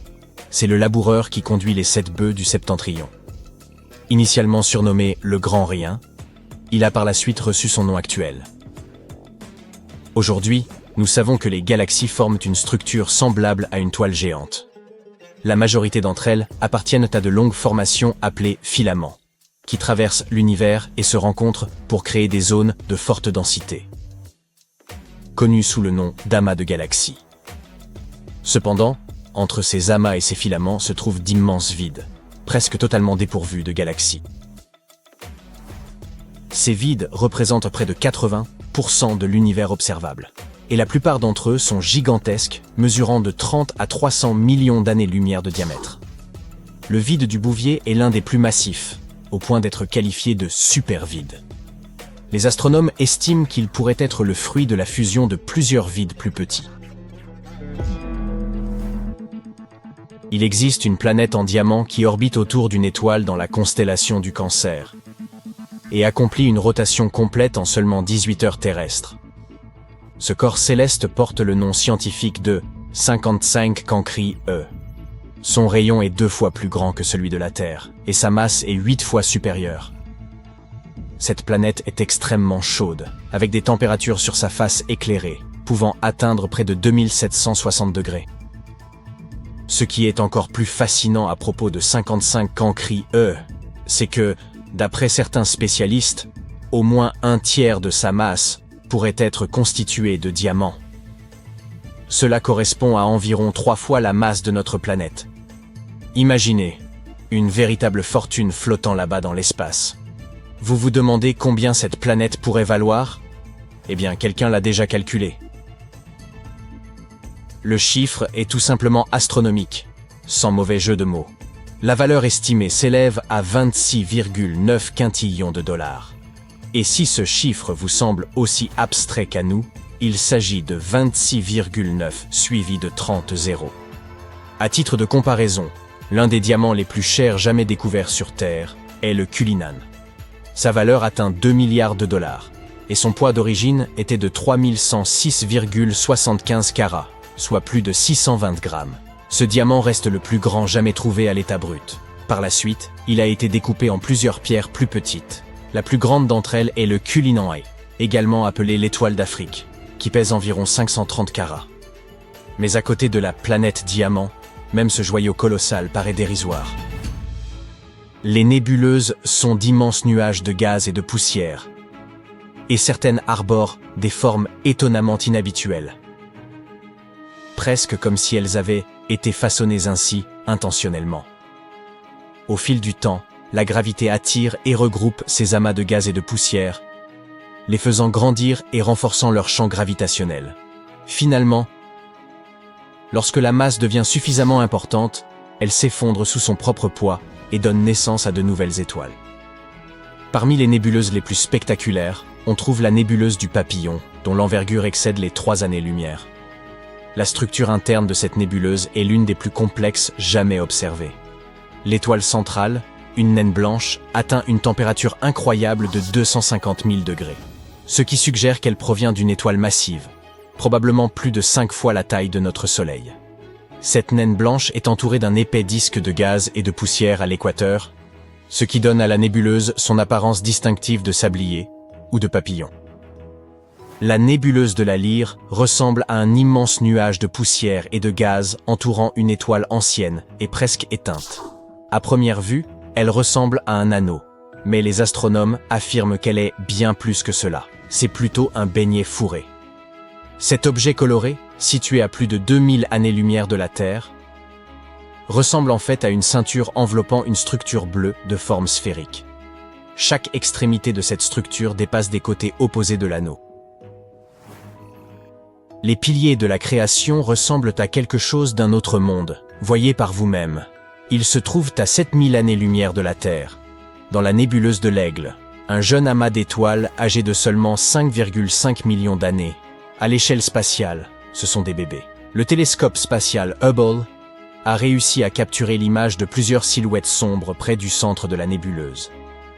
C'est le laboureur qui conduit les 7 bœufs du Septentrion. Initialement surnommé le Grand Rien, il a par la suite reçu son nom actuel. Aujourd'hui, nous savons que les galaxies forment une structure semblable à une toile géante. La majorité d'entre elles appartiennent à de longues formations appelées filaments, qui traversent l'univers et se rencontrent pour créer des zones de forte densité, connues sous le nom d'amas de galaxies. Cependant, entre ces amas et ces filaments se trouvent d'immenses vides, presque totalement dépourvus de galaxies. Ces vides représentent près de 80% de l'univers observable. et la plupart d'entre eux sont gigantesques, mesurant de 30 à 300 millions d'années-lumière de diamètre. Le vide du Bouvier est l'un des plus massifs, au point d'être qualifié de supervide. Les astronomes estiment qu'il pourrait être le fruit de la fusion de plusieurs vides plus petits. Il existe une planète en diamant qui orbite autour d'une étoile dans la constellation du Cancer et accomplit une rotation complète en seulement 18 heures terrestres. Ce corps céleste porte le nom scientifique de 55 Cancri E. Son rayon est 2 fois plus grand que celui de la Terre et sa masse est 8 fois supérieure. Cette planète est extrêmement chaude, avec des températures sur sa face éclairée, pouvant atteindre près de 2760 degrés. Ce qui est encore plus fascinant à propos de 55 Cancri E, c'est que, d'après certains spécialistes, au moins un tiers de sa masse pourrait être constitué de diamants. Cela correspond à environ 3 fois la masse de notre planète. Imaginez, une véritable fortune flottant là-bas dans l'espace. Vous vous demandez combien cette planète pourrait valoir? Eh bien, quelqu'un l'a déjà calculé. Le chiffre est tout simplement astronomique, sans mauvais jeu de mots. La valeur estimée s'élève à 26,9 quintillions de dollars. Et si ce chiffre vous semble aussi abstrait qu'à nous, il s'agit de 26,9 suivi de 30 zéros. À titre de comparaison, l'un des diamants les plus chers jamais découverts sur Terre est le Cullinan. Sa valeur atteint 2 milliards de dollars, et son poids d'origine était de 3106,75 carats, soit plus de 620 grammes. Ce diamant reste le plus grand jamais trouvé à l'état brut. Par la suite, il a été découpé en plusieurs pierres plus petites. La plus grande d'entre elles est le Cullinan A, également appelé l'étoile d'Afrique, qui pèse environ 530 carats. Mais à côté de la planète diamant, même ce joyau colossal paraît dérisoire. Les nébuleuses sont d'immenses nuages de gaz et de poussière, et certaines arborent des formes étonnamment inhabituelles. Presque comme si elles avaient été façonnées ainsi intentionnellement. Au fil du temps, la gravité attire et regroupe ces amas de gaz et de poussière, les faisant grandir et renforçant leur champ gravitationnel. Finalement, lorsque la masse devient suffisamment importante, elle s'effondre sous son propre poids et donne naissance à de nouvelles étoiles. Parmi les nébuleuses les plus spectaculaires, on trouve la nébuleuse du Papillon, dont l'envergure excède les 3 années-lumière. La structure interne de cette nébuleuse est l'une des plus complexes jamais observées. L'étoile centrale, une naine blanche, atteint une température incroyable de 250 000 degrés, ce qui suggère qu'elle provient d'une étoile massive, probablement plus de 5 fois la taille de notre Soleil. Cette naine blanche est entourée d'un épais disque de gaz et de poussière à l'équateur, ce qui donne à la nébuleuse son apparence distinctive de sablier ou de papillon. La nébuleuse de la Lyre ressemble à un immense nuage de poussière et de gaz entourant une étoile ancienne et presque éteinte. À première vue, elle ressemble à un anneau, mais les astronomes affirment qu'elle est bien plus que cela. C'est plutôt un beignet fourré. Cet objet coloré, situé à plus de 2000 années-lumière de la Terre, ressemble en fait à une ceinture enveloppant une structure bleue de forme sphérique. Chaque extrémité de cette structure dépasse des côtés opposés de l'anneau. Les piliers de la création ressemblent à quelque chose d'un autre monde, voyez par vous-même. Ils se trouvent à 7000 années-lumière de la Terre, dans la nébuleuse de l'Aigle, un jeune amas d'étoiles âgé de seulement 5,5 millions d'années. À l'échelle spatiale, ce sont des bébés. Le télescope spatial Hubble a réussi à capturer l'image de plusieurs silhouettes sombres près du centre de la nébuleuse.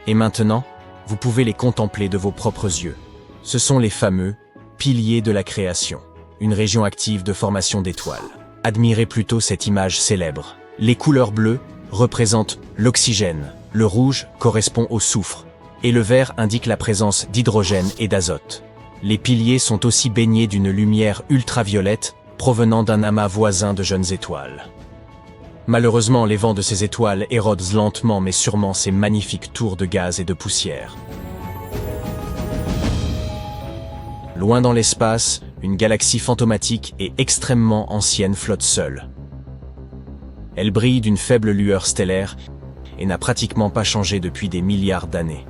Et maintenant, vous pouvez les contempler de vos propres yeux. Ce sont les fameux piliers de la création, une région active de formation d'étoiles. Admirez plutôt cette image célèbre. Les couleurs bleues représentent l'oxygène, le rouge correspond au soufre, et le vert indique la présence d'hydrogène et d'azote. Les piliers sont aussi baignés d'une lumière ultraviolette provenant d'un amas voisin de jeunes étoiles. Malheureusement, les vents de ces étoiles érodent lentement mais sûrement ces magnifiques tours de gaz et de poussière. Loin dans l'espace, une galaxie fantomatique et extrêmement ancienne flotte seule. Elle brille d'une faible lueur stellaire et n'a pratiquement pas changé depuis des milliards d'années.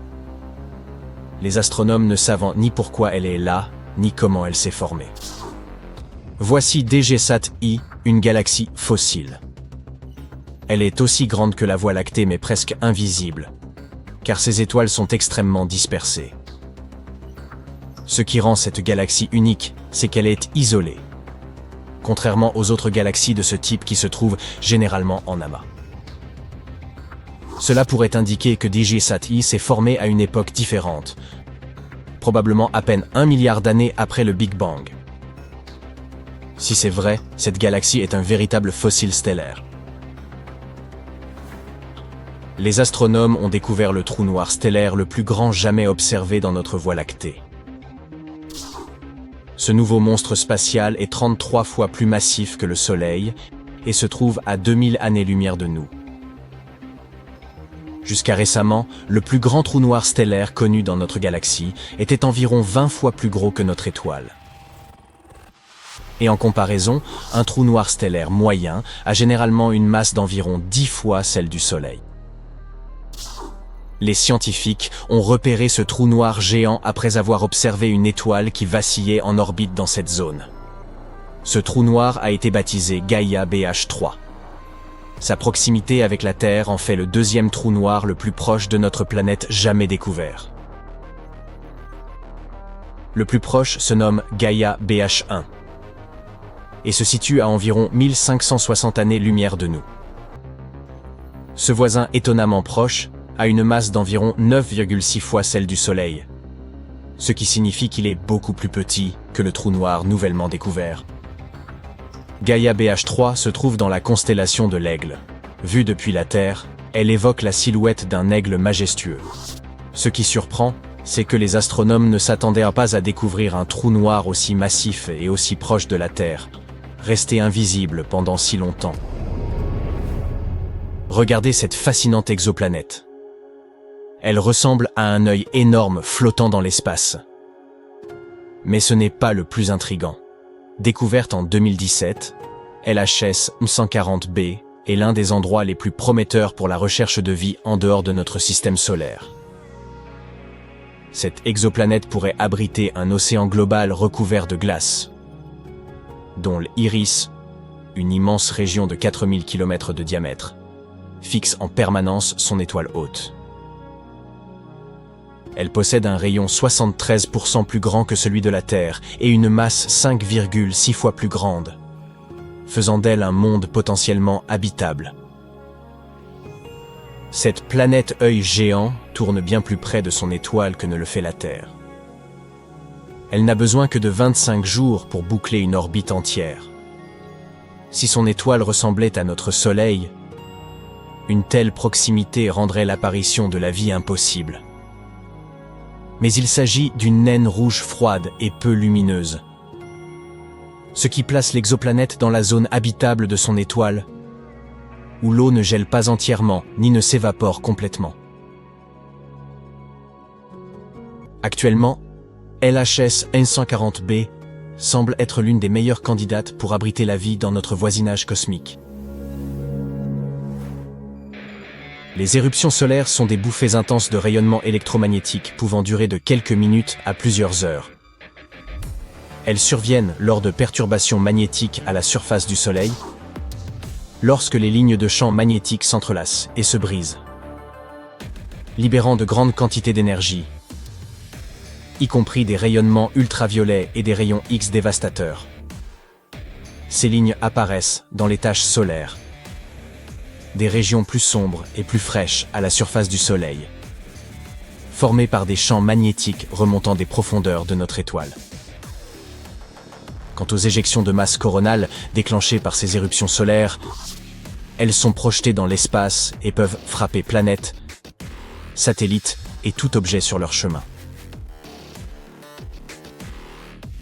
Les astronomes ne savent ni pourquoi elle est là, ni comment elle s'est formée. Voici DGSat I, une galaxie fossile. Elle est aussi grande que la Voie lactée mais presque invisible, car ses étoiles sont extrêmement dispersées. Ce qui rend cette galaxie unique, c'est qu'elle est isolée, contrairement aux autres galaxies de ce type qui se trouvent généralement en amas. Cela pourrait indiquer que DGSat I s'est formé à une époque différente, probablement à peine 1 milliard d'années après le Big Bang. Si c'est vrai, cette galaxie est un véritable fossile stellaire. Les astronomes ont découvert le trou noir stellaire le plus grand jamais observé dans notre Voie lactée. Ce nouveau monstre spatial est 33 fois plus massif que le Soleil et se trouve à 2000 années-lumière de nous. Jusqu'à récemment, le plus grand trou noir stellaire connu dans notre galaxie était environ 20 fois plus gros que notre étoile. Et en comparaison, un trou noir stellaire moyen a généralement une masse d'environ 10 fois celle du Soleil. Les scientifiques ont repéré ce trou noir géant après avoir observé une étoile qui vacillait en orbite dans cette zone. Ce trou noir a été baptisé Gaia BH3. Sa proximité avec la Terre en fait le deuxième trou noir le plus proche de notre planète jamais découvert. Le plus proche se nomme Gaia BH1 et se situe à environ 1560 années-lumière de nous. Ce voisin étonnamment proche a une masse d'environ 9,6 fois celle du Soleil, ce qui signifie qu'il est beaucoup plus petit que le trou noir nouvellement découvert. Gaia BH3 se trouve dans la constellation de l'Aigle. Vue depuis la Terre, elle évoque la silhouette d'un aigle majestueux. Ce qui surprend, c'est que les astronomes ne s'attendaient pas à découvrir un trou noir aussi massif et aussi proche de la Terre, resté invisible pendant si longtemps. Regardez cette fascinante exoplanète. Elle ressemble à un œil énorme flottant dans l'espace. Mais ce n'est pas le plus intrigant. Découverte en 2017, LHS M140b est l'un des endroits les plus prometteurs pour la recherche de vie en dehors de notre système solaire. Cette exoplanète pourrait abriter un océan global recouvert de glace, dont l'Iris, une immense région de 4000 km de diamètre, fixe en permanence son étoile haute. Elle possède un rayon 73% plus grand que celui de la Terre et une masse 5,6 fois plus grande, faisant d'elle un monde potentiellement habitable. Cette planète œil géant tourne bien plus près de son étoile que ne le fait la Terre. Elle n'a besoin que de 25 jours pour boucler une orbite entière. Si son étoile ressemblait à notre Soleil, une telle proximité rendrait l'apparition de la vie impossible. Mais il s'agit d'une naine rouge froide et peu lumineuse, ce qui place l'exoplanète dans la zone habitable de son étoile, où l'eau ne gèle pas entièrement ni ne s'évapore complètement. Actuellement, LHS M140b semble être l'une des meilleures candidates pour abriter la vie dans notre voisinage cosmique. Les éruptions solaires sont des bouffées intenses de rayonnement électromagnétique pouvant durer de quelques minutes à plusieurs heures. Elles surviennent lors de perturbations magnétiques à la surface du Soleil, lorsque les lignes de champ magnétique s'entrelacent et se brisent, libérant de grandes quantités d'énergie, y compris des rayonnements ultraviolets et des rayons X dévastateurs. Ces lignes apparaissent dans les taches solaires, des régions plus sombres et plus fraîches à la surface du Soleil, formées par des champs magnétiques remontant des profondeurs de notre étoile. Quant aux éjections de masse coronale déclenchées par ces éruptions solaires, elles sont projetées dans l'espace et peuvent frapper planètes, satellites et tout objet sur leur chemin.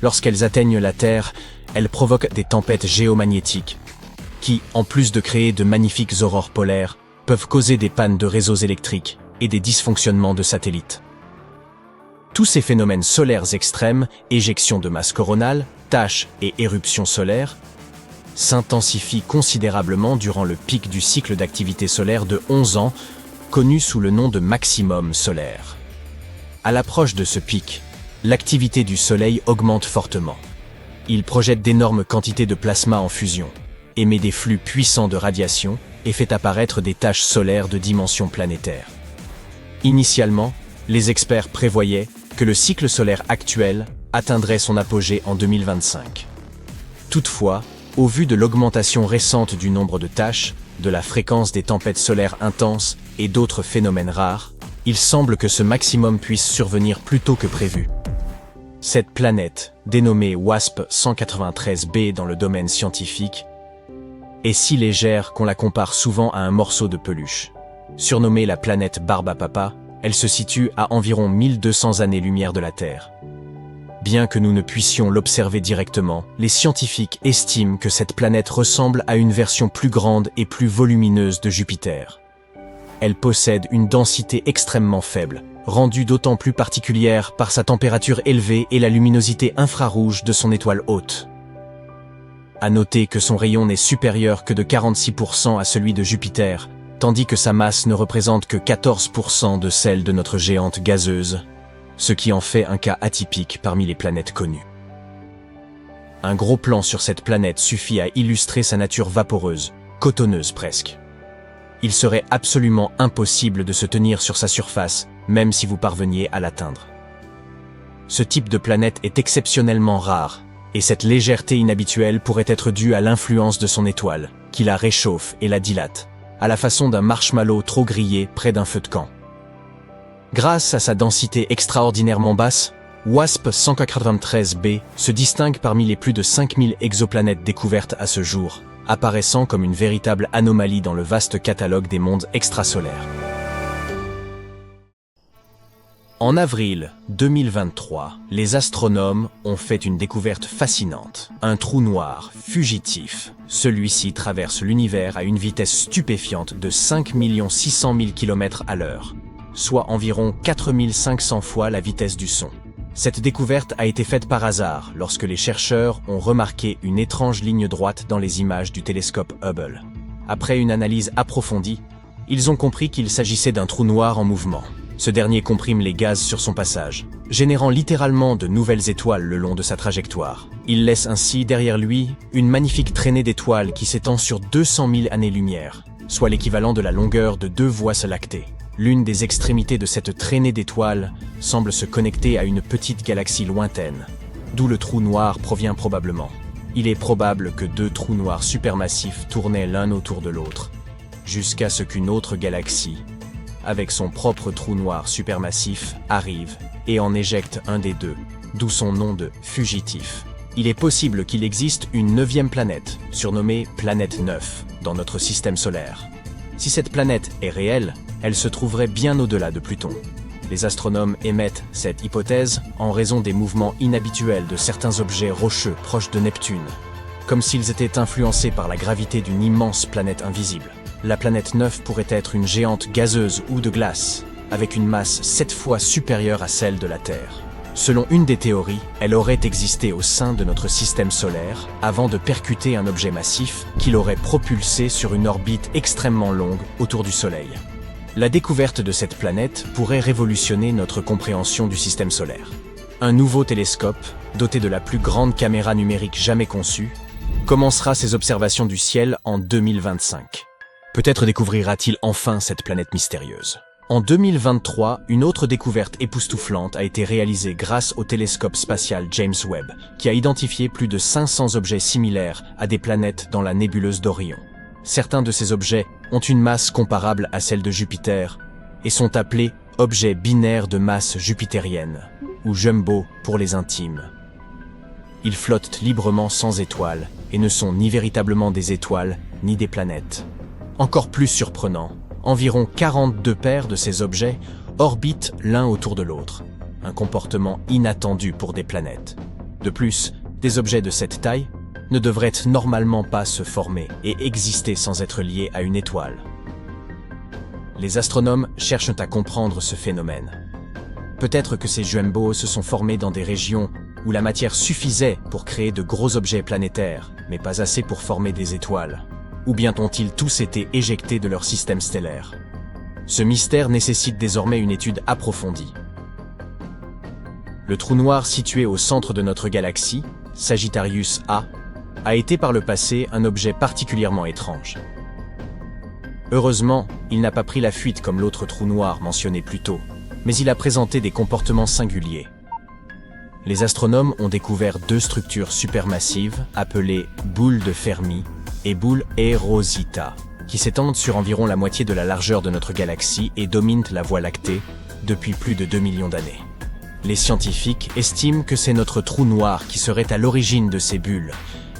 Lorsqu'elles atteignent la Terre, elles provoquent des tempêtes géomagnétiques qui, en plus de créer de magnifiques aurores polaires, peuvent causer des pannes de réseaux électriques et des dysfonctionnements de satellites. Tous ces phénomènes solaires extrêmes, éjections de masse coronale, taches et éruptions solaires, s'intensifient considérablement durant le pic du cycle d'activité solaire de 11 ans, connu sous le nom de maximum solaire. À l'approche de ce pic, l'activité du Soleil augmente fortement. Il projette d'énormes quantités de plasma en fusion, émet des flux puissants de radiation et fait apparaître des taches solaires de dimension planétaire. Initialement, les experts prévoyaient que le cycle solaire actuel atteindrait son apogée en 2025. Toutefois, au vu de l'augmentation récente du nombre de taches, de la fréquence des tempêtes solaires intenses et d'autres phénomènes rares, il semble que ce maximum puisse survenir plus tôt que prévu. Cette planète, dénommée WASP-193b dans le domaine scientifique, est si légère qu'on la compare souvent à un morceau de peluche. Surnommée la planète Barbe à Papa, elle se situe à environ 1200 années-lumière de la Terre. Bien que nous ne puissions l'observer directement, les scientifiques estiment que cette planète ressemble à une version plus grande et plus volumineuse de Jupiter. Elle possède une densité extrêmement faible, rendue d'autant plus particulière par sa température élevée et la luminosité infrarouge de son étoile hôte. À noter que son rayon n'est supérieur que de 46% à celui de Jupiter, tandis que sa masse ne représente que 14% de celle de notre géante gazeuse, ce qui en fait un cas atypique parmi les planètes connues. Un gros plan sur cette planète suffit à illustrer sa nature vaporeuse, cotonneuse presque. Il serait absolument impossible de se tenir sur sa surface, même si vous parveniez à l'atteindre. Ce type de planète est exceptionnellement rare, et cette légèreté inhabituelle pourrait être due à l'influence de son étoile, qui la réchauffe et la dilate, à la façon d'un marshmallow trop grillé près d'un feu de camp. Grâce à sa densité extraordinairement basse, WASP-193b se distingue parmi les plus de 5000 exoplanètes découvertes à ce jour, apparaissant comme une véritable anomalie dans le vaste catalogue des mondes extrasolaires. En avril 2023, les astronomes ont fait une découverte fascinante. Un trou noir fugitif. Celui-ci traverse l'univers à une vitesse stupéfiante de 5 600 000 km à l'heure, soit environ 4500 fois la vitesse du son. Cette découverte a été faite par hasard lorsque les chercheurs ont remarqué une étrange ligne droite dans les images du télescope Hubble. Après une analyse approfondie, ils ont compris qu'il s'agissait d'un trou noir en mouvement. Ce dernier comprime les gaz sur son passage, générant littéralement de nouvelles étoiles le long de sa trajectoire. Il laisse ainsi derrière lui une magnifique traînée d'étoiles qui s'étend sur 200 000 années-lumière, soit l'équivalent de la longueur de 2 voies lactées. L'une des extrémités de cette traînée d'étoiles semble se connecter à une petite galaxie lointaine, d'où le trou noir provient probablement. Il est probable que 2 trous noirs supermassifs tournaient l'un autour de l'autre, jusqu'à ce qu'une autre galaxie, avec son propre trou noir supermassif, arrive et en éjecte un des deux, d'où son nom de fugitif. Il est possible qu'il existe une 9e planète, surnommée Planète 9, dans notre système solaire. Si cette planète est réelle, elle se trouverait bien au-delà de Pluton. Les astronomes émettent cette hypothèse en raison des mouvements inhabituels de certains objets rocheux proches de Neptune, comme s'ils étaient influencés par la gravité d'une immense planète invisible. La planète 9 pourrait être une géante gazeuse ou de glace, avec une masse 7 fois supérieure à celle de la Terre. Selon une des théories, elle aurait existé au sein de notre système solaire avant de percuter un objet massif qui l'aurait propulsé sur une orbite extrêmement longue autour du Soleil. La découverte de cette planète pourrait révolutionner notre compréhension du système solaire. Un nouveau télescope, doté de la plus grande caméra numérique jamais conçue, commencera ses observations du ciel en 2025. Peut-être découvrira-t-il enfin cette planète mystérieuse. En 2023, une autre découverte époustouflante a été réalisée grâce au télescope spatial James Webb, qui a identifié plus de 500 objets similaires à des planètes dans la nébuleuse d'Orion. Certains de ces objets ont une masse comparable à celle de Jupiter et sont appelés objets binaires de masse jupitérienne, ou jumbo pour les intimes. Ils flottent librement sans étoiles et ne sont ni véritablement des étoiles ni des planètes. Encore plus surprenant, environ 42 paires de ces objets orbitent l'un autour de l'autre, un comportement inattendu pour des planètes. De plus, des objets de cette taille ne devraient normalement pas se former et exister sans être liés à une étoile. Les astronomes cherchent à comprendre ce phénomène. Peut-être que ces jumbos se sont formés dans des régions où la matière suffisait pour créer de gros objets planétaires, mais pas assez pour former des étoiles. Ou bien ont-ils tous été éjectés de leur système stellaire? Ce mystère nécessite désormais une étude approfondie. Le trou noir situé au centre de notre galaxie, Sagittarius A été par le passé un objet particulièrement étrange. Heureusement, il n'a pas pris la fuite comme l'autre trou noir mentionné plus tôt, mais il a présenté des comportements singuliers. Les astronomes ont découvert deux structures supermassives appelées boules de Fermi et boules Rosita, qui s'étendent sur environ la moitié de la largeur de notre galaxie et dominent la Voie lactée depuis plus de 2 millions d'années. Les scientifiques estiment que c'est notre trou noir qui serait à l'origine de ces bulles,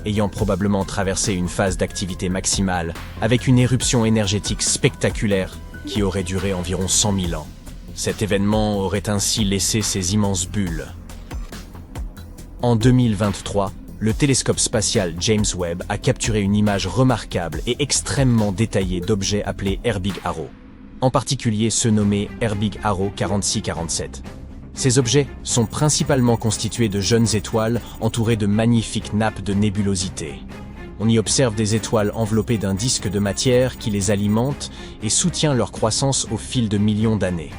ayant probablement traversé une phase d'activité maximale avec une éruption énergétique spectaculaire qui aurait duré environ 100 000 ans. Cet événement aurait ainsi laissé ces immenses bulles. En 2023, le télescope spatial James Webb a capturé une image remarquable et extrêmement détaillée d'objets appelés Herbig Haro, en particulier ceux nommés Herbig Haro 4647. Ces objets sont principalement constitués de jeunes étoiles entourées de magnifiques nappes de nébulosité. On y observe des étoiles enveloppées d'un disque de matière qui les alimente et soutient leur croissance au fil de millions d'années.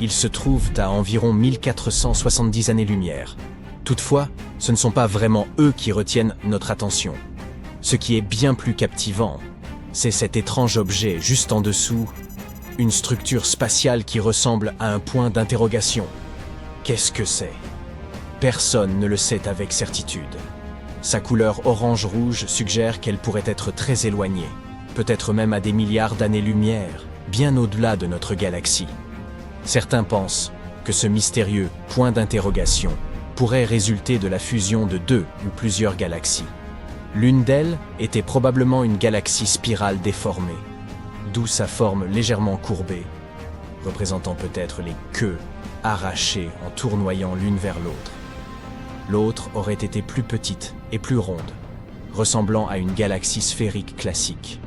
Ils se trouvent à environ 1470 années-lumière. Toutefois, ce ne sont pas vraiment eux qui retiennent notre attention. Ce qui est bien plus captivant, c'est cet étrange objet juste en dessous, une structure spatiale qui ressemble à un point d'interrogation. Qu'est-ce que c'est? Personne ne le sait avec certitude. Sa couleur orange-rouge suggère qu'elle pourrait être très éloignée, peut-être même à des milliards d'années-lumière, bien au-delà de notre galaxie. Certains pensent que ce mystérieux point d'interrogation pourrait résulter de la fusion de deux ou plusieurs galaxies. L'une d'elles était probablement une galaxie spirale déformée, d'où sa forme légèrement courbée, représentant peut-être les queues arrachées en tournoyant l'une vers l'autre. L'autre aurait été plus petite et plus ronde, ressemblant à une galaxie sphérique classique.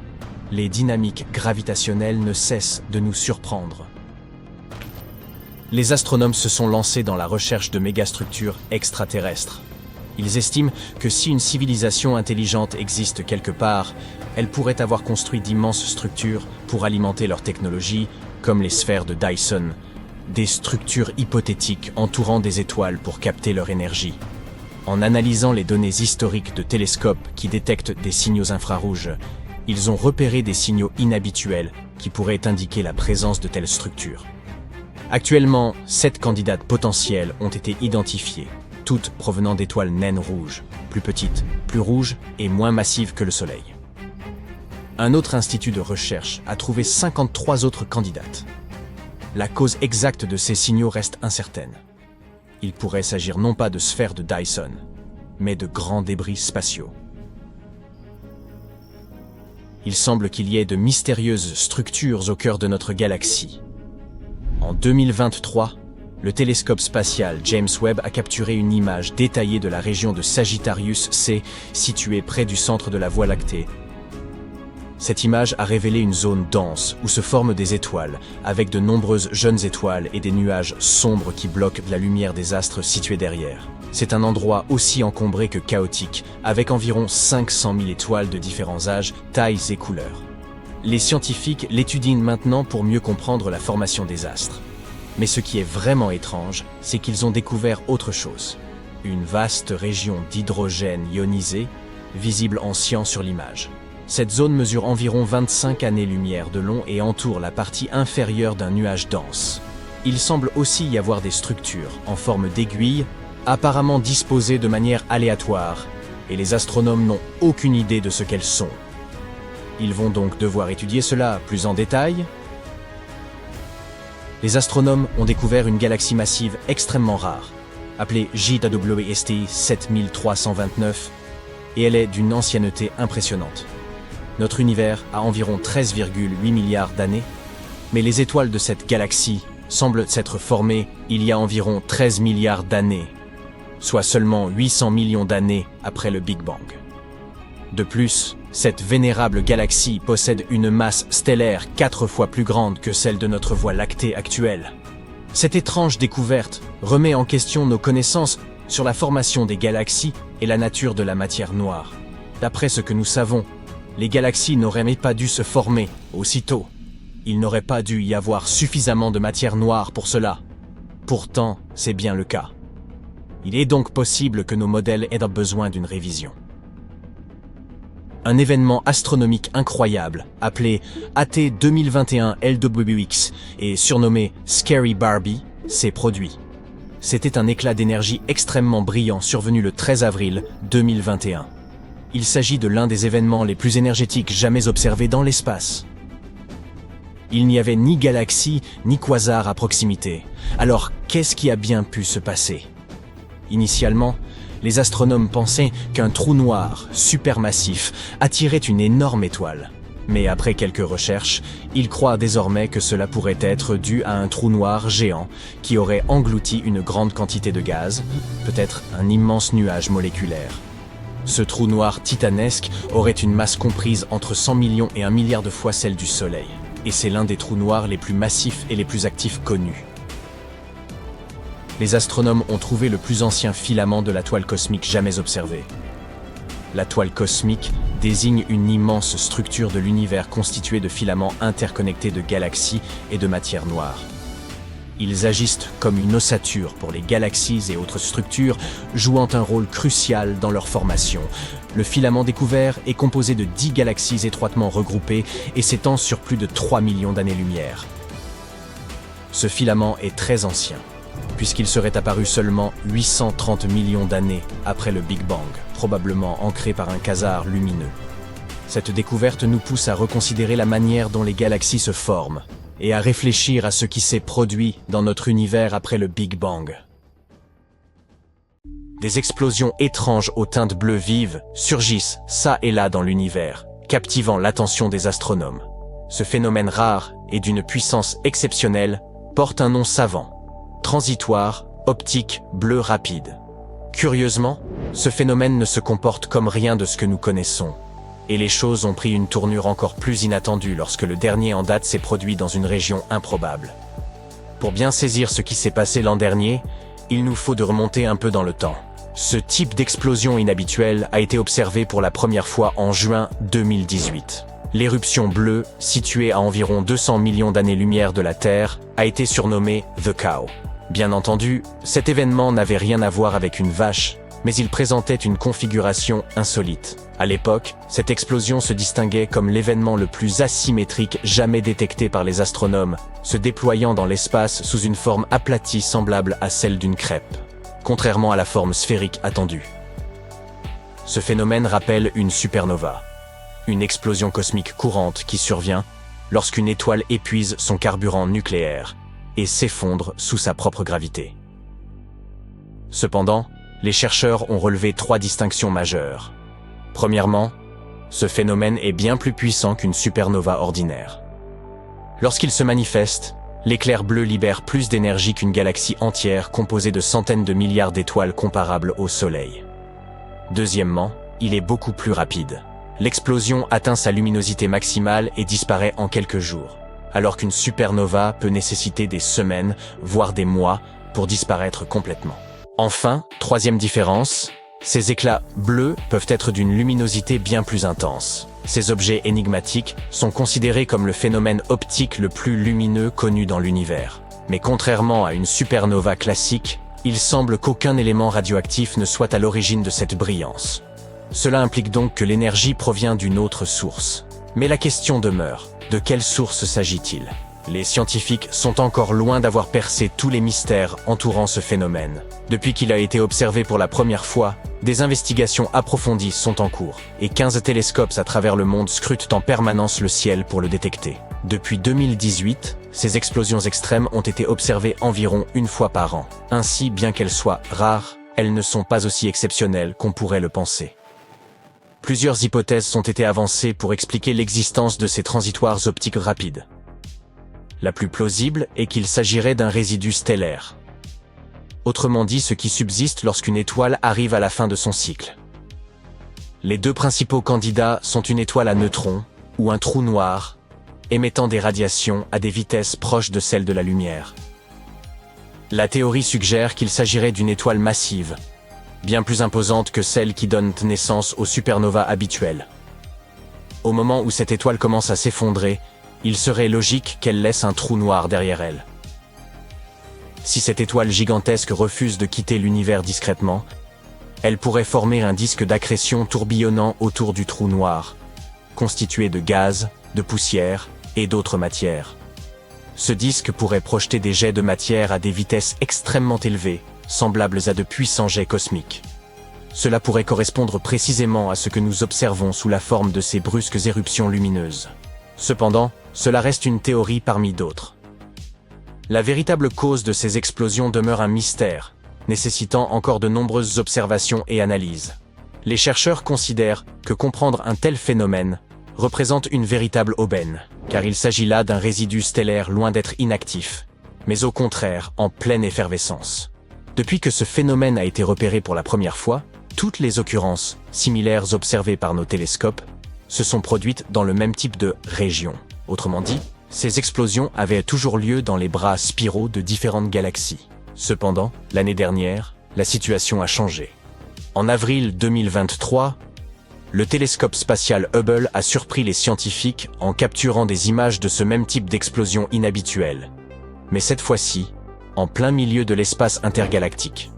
Les dynamiques gravitationnelles ne cessent de nous surprendre. Les astronomes se sont lancés dans la recherche de mégastructures extraterrestres. Ils estiment que si une civilisation intelligente existe quelque part, elle pourrait avoir construit d'immenses structures pour alimenter leur technologie, comme les sphères de Dyson, des structures hypothétiques entourant des étoiles pour capter leur énergie. En analysant les données historiques de télescopes qui détectent des signaux infrarouges, ils ont repéré des signaux inhabituels qui pourraient indiquer la présence de telles structures. Actuellement, 7 candidates potentielles ont été identifiées, toutes provenant d'étoiles naines rouges, plus petites, plus rouges et moins massives que le Soleil. Un autre institut de recherche a trouvé 53 autres candidates. La cause exacte de ces signaux reste incertaine. Il pourrait s'agir non pas de sphères de Dyson, mais de grands débris spatiaux. Il semble qu'il y ait de mystérieuses structures au cœur de notre galaxie. En 2023, le télescope spatial James Webb a capturé une image détaillée de la région de Sagittarius C, située près du centre de la Voie lactée. Cette image a révélé une zone dense où se forment des étoiles, avec de nombreuses jeunes étoiles et des nuages sombres qui bloquent la lumière des astres situés derrière. C'est un endroit aussi encombré que chaotique, avec environ 500 000 étoiles de différents âges, tailles et couleurs. Les scientifiques l'étudient maintenant pour mieux comprendre la formation des astres. Mais ce qui est vraiment étrange, c'est qu'ils ont découvert autre chose. Une vaste région d'hydrogène ionisé, visible en cyan sur l'image. Cette zone mesure environ 25 années-lumière de long et entoure la partie inférieure d'un nuage dense. Il semble aussi y avoir des structures, en forme d'aiguille, apparemment disposées de manière aléatoire, et les astronomes n'ont aucune idée de ce qu'elles sont. Ils vont donc devoir étudier cela plus en détail. Les astronomes ont découvert une galaxie massive extrêmement rare, appelée JWST 7329, et elle est d'une ancienneté impressionnante. Notre univers a environ 13,8 milliards d'années, mais les étoiles de cette galaxie semblent s'être formées il y a environ 13 milliards d'années, soit seulement 800 millions d'années après le Big Bang. De plus, cette vénérable galaxie possède une masse stellaire 4 fois plus grande que celle de notre Voie lactée actuelle. Cette étrange découverte remet en question nos connaissances sur la formation des galaxies et la nature de la matière noire. D'après ce que nous savons, les galaxies n'auraient même pas dû se former aussitôt. Il n'aurait pas dû y avoir suffisamment de matière noire pour cela. Pourtant, c'est bien le cas. Il est donc possible que nos modèles aient besoin d'une révision. Un événement astronomique incroyable, appelé AT 2021 LWX et surnommé Scary Barbie, s'est produit. C'était un éclat d'énergie extrêmement brillant survenu le 13 avril 2021. Il s'agit de l'un des événements les plus énergétiques jamais observés dans l'espace. Il n'y avait ni galaxie ni quasar à proximité. Alors, qu'est-ce qui a bien pu se passer? Initialement, les astronomes pensaient qu'un trou noir supermassif attirait une énorme étoile. Mais après quelques recherches, ils croient désormais que cela pourrait être dû à un trou noir géant qui aurait englouti une grande quantité de gaz, peut-être un immense nuage moléculaire. Ce trou noir titanesque aurait une masse comprise entre 100 millions et 1 milliard de fois celle du Soleil. Et c'est l'un des trous noirs les plus massifs et les plus actifs connus. Les astronomes ont trouvé le plus ancien filament de la toile cosmique jamais observé. La toile cosmique désigne une immense structure de l'univers constituée de filaments interconnectés de galaxies et de matière noire. Ils agissent comme une ossature pour les galaxies et autres structures, jouant un rôle crucial dans leur formation. Le filament découvert est composé de 10 galaxies étroitement regroupées et s'étend sur plus de 3 millions d'années-lumière. Ce filament est très ancien, puisqu'il serait apparu seulement 830 millions d'années après le Big Bang, probablement ancré par un quasar lumineux. Cette découverte nous pousse à reconsidérer la manière dont les galaxies se forment, et à réfléchir à ce qui s'est produit dans notre univers après le Big Bang. Des explosions étranges aux teintes bleues vives surgissent ça et là dans l'univers, captivant l'attention des astronomes. Ce phénomène rare et d'une puissance exceptionnelle porte un nom savant: transitoire, optique, bleu rapide. Curieusement, ce phénomène ne se comporte comme rien de ce que nous connaissons. Et les choses ont pris une tournure encore plus inattendue lorsque le dernier en date s'est produit dans une région improbable. Pour bien saisir ce qui s'est passé l'an dernier, il nous faut de remonter un peu dans le temps. Ce type d'explosion inhabituelle a été observé pour la première fois en juin 2018. L'éruption bleue, située à environ 200 millions d'années-lumière de la Terre, a été surnommée The Cow. Bien entendu, cet événement n'avait rien à voir avec une vache, mais il présentait une configuration insolite. À l'époque, cette explosion se distinguait comme l'événement le plus asymétrique jamais détecté par les astronomes, se déployant dans l'espace sous une forme aplatie semblable à celle d'une crêpe, contrairement à la forme sphérique attendue. Ce phénomène rappelle une supernova, une explosion cosmique courante qui survient lorsqu'une étoile épuise son carburant nucléaire et s'effondre sous sa propre gravité. Cependant, les chercheurs ont relevé 3 distinctions majeures. Premièrement, ce phénomène est bien plus puissant qu'une supernova ordinaire. Lorsqu'il se manifeste, l'éclair bleu libère plus d'énergie qu'une galaxie entière composée de centaines de milliards d'étoiles comparables au Soleil. Deuxièmement, il est beaucoup plus rapide. L'explosion atteint sa luminosité maximale et disparaît en quelques jours, alors qu'une supernova peut nécessiter des semaines, voire des mois, pour disparaître complètement. Enfin, troisième différence, ces éclats bleus peuvent être d'une luminosité bien plus intense. Ces objets énigmatiques sont considérés comme le phénomène optique le plus lumineux connu dans l'univers. Mais contrairement à une supernova classique, il semble qu'aucun élément radioactif ne soit à l'origine de cette brillance. Cela implique donc que l'énergie provient d'une autre source. Mais la question demeure, de quelle source s'agit-il ? Les scientifiques sont encore loin d'avoir percé tous les mystères entourant ce phénomène. Depuis qu'il a été observé pour la première fois, des investigations approfondies sont en cours, et 15 télescopes à travers le monde scrutent en permanence le ciel pour le détecter. Depuis 2018, ces explosions extrêmes ont été observées environ une fois par an. Ainsi, bien qu'elles soient rares, elles ne sont pas aussi exceptionnelles qu'on pourrait le penser. Plusieurs hypothèses ont été avancées pour expliquer l'existence de ces transitoires optiques rapides. La plus plausible est qu'il s'agirait d'un résidu stellaire. Autrement dit, ce qui subsiste lorsqu'une étoile arrive à la fin de son cycle. Les 2 principaux candidats sont une étoile à neutrons ou un trou noir, émettant des radiations à des vitesses proches de celles de la lumière. La théorie suggère qu'il s'agirait d'une étoile massive, bien plus imposante que celle qui donne naissance aux supernovas habituelles. Au moment où cette étoile commence à s'effondrer, il serait logique qu'elle laisse un trou noir derrière elle. Si cette étoile gigantesque refuse de quitter l'univers discrètement, elle pourrait former un disque d'accrétion tourbillonnant autour du trou noir, constitué de gaz, de poussière et d'autres matières. Ce disque pourrait projeter des jets de matière à des vitesses extrêmement élevées, semblables à de puissants jets cosmiques. Cela pourrait correspondre précisément à ce que nous observons sous la forme de ces brusques éruptions lumineuses. Cependant, cela reste une théorie parmi d'autres. La véritable cause de ces explosions demeure un mystère, nécessitant encore de nombreuses observations et analyses. Les chercheurs considèrent que comprendre un tel phénomène représente une véritable aubaine, car il s'agit là d'un résidu stellaire loin d'être inactif, mais au contraire en pleine effervescence. Depuis que ce phénomène a été repéré pour la première fois, toutes les occurrences similaires observées par nos télescopes se sont produites dans le même type de région. Autrement dit, ces explosions avaient toujours lieu dans les bras spiraux de différentes galaxies. Cependant, l'année dernière, la situation a changé. En avril 2023, le télescope spatial Hubble a surpris les scientifiques en capturant des images de ce même type d'explosion inhabituelle. Mais cette fois-ci, en plein milieu de l'espace intergalactique.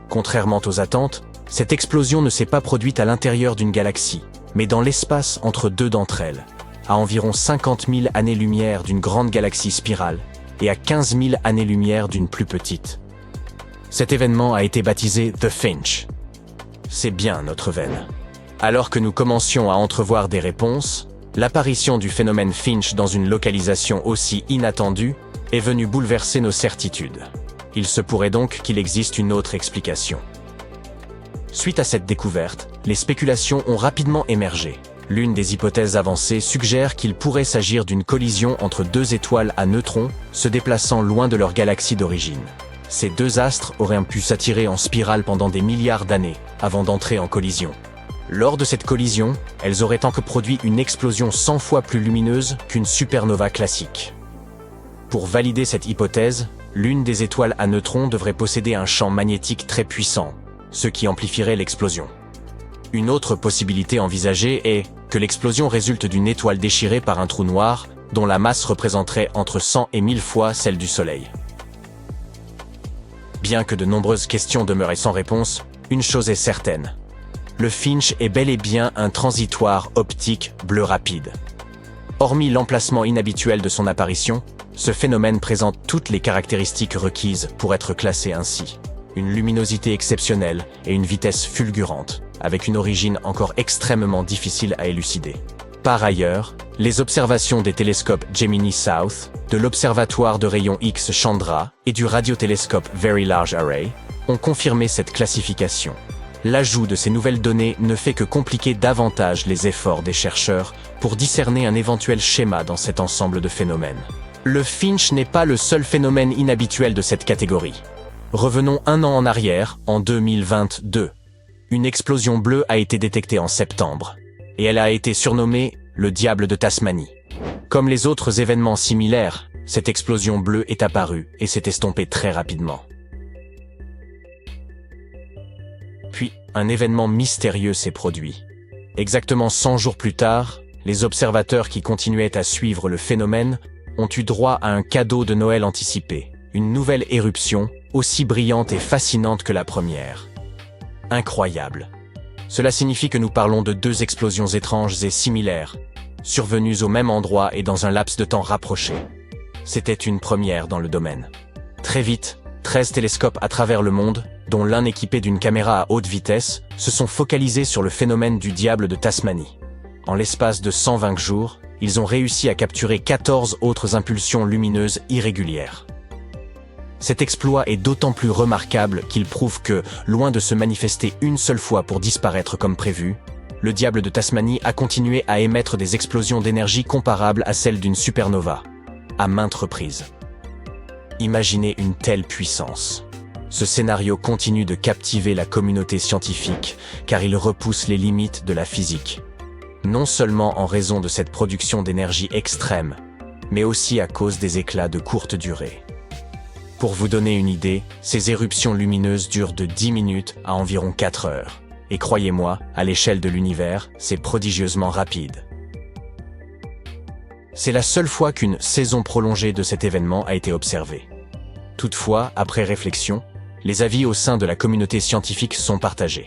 Contrairement aux attentes, cette explosion ne s'est pas produite à l'intérieur d'une galaxie, mais dans l'espace entre deux d'entre elles, à environ 50 000 années-lumière d'une grande galaxie spirale et à 15 000 années-lumière d'une plus petite. Cet événement a été baptisé The Finch. C'est bien notre veine. Alors que nous commencions à entrevoir des réponses, l'apparition du phénomène Finch dans une localisation aussi inattendue est venue bouleverser nos certitudes. Il se pourrait donc qu'il existe une autre explication. Suite à cette découverte, les spéculations ont rapidement émergé. L'une des hypothèses avancées suggère qu'il pourrait s'agir d'une collision entre deux étoiles à neutrons se déplaçant loin de leur galaxie d'origine. Ces deux astres auraient pu s'attirer en spirale pendant des milliards d'années avant d'entrer en collision. Lors de cette collision, elles auraient encore produit une explosion 100 fois plus lumineuse qu'une supernova classique. Pour valider cette hypothèse, l'une des étoiles à neutrons devrait posséder un champ magnétique très puissant, ce qui amplifierait l'explosion. Une autre possibilité envisagée est que l'explosion résulte d'une étoile déchirée par un trou noir dont la masse représenterait entre 100 et 1000 fois celle du Soleil. Bien que de nombreuses questions demeuraient sans réponse, une chose est certaine. Le Finch est bel et bien un transitoire optique bleu rapide. Hormis l'emplacement inhabituel de son apparition, ce phénomène présente toutes les caractéristiques requises pour être classé ainsi. Une luminosité exceptionnelle et une vitesse fulgurante, avec une origine encore extrêmement difficile à élucider. Par ailleurs, les observations des télescopes Gemini South, de l'Observatoire de rayons X Chandra et du radiotélescope Very Large Array ont confirmé cette classification. L'ajout de ces nouvelles données ne fait que compliquer davantage les efforts des chercheurs pour discerner un éventuel schéma dans cet ensemble de phénomènes. Le Finch n'est pas le seul phénomène inhabituel de cette catégorie. Revenons un an en arrière, en 2022. Une explosion bleue a été détectée en septembre, et elle a été surnommée le diable de Tasmanie. Comme les autres événements similaires, cette explosion bleue est apparue et s'est estompée très rapidement. Puis, un événement mystérieux s'est produit. Exactement 100 jours plus tard, les observateurs qui continuaient à suivre le phénomène ont eu droit à un cadeau de Noël anticipé, une nouvelle éruption, aussi brillante et fascinante que la première. Incroyable. Cela signifie que nous parlons de deux explosions étranges et similaires, survenues au même endroit et dans un laps de temps rapproché. C'était une première dans le domaine. Très vite, 13 télescopes à travers le monde, dont l'un équipé d'une caméra à haute vitesse, se sont focalisés sur le phénomène du diable de Tasmanie. En l'espace de 120 jours, ils ont réussi à capturer 14 autres impulsions lumineuses irrégulières. Cet exploit est d'autant plus remarquable qu'il prouve que, loin de se manifester une seule fois pour disparaître comme prévu, le diable de Tasmanie a continué à émettre des explosions d'énergie comparables à celles d'une supernova, à maintes reprises. Imaginez une telle puissance. Ce scénario continue de captiver la communauté scientifique, car il repousse les limites de la physique. Non seulement en raison de cette production d'énergie extrême, mais aussi à cause des éclats de courte durée. Pour vous donner une idée, ces éruptions lumineuses durent de 10 minutes à environ 4 heures. Et croyez-moi, à l'échelle de l'univers, c'est prodigieusement rapide. C'est la seule fois qu'une saison prolongée de cet événement a été observée. Toutefois, après réflexion, les avis au sein de la communauté scientifique sont partagés.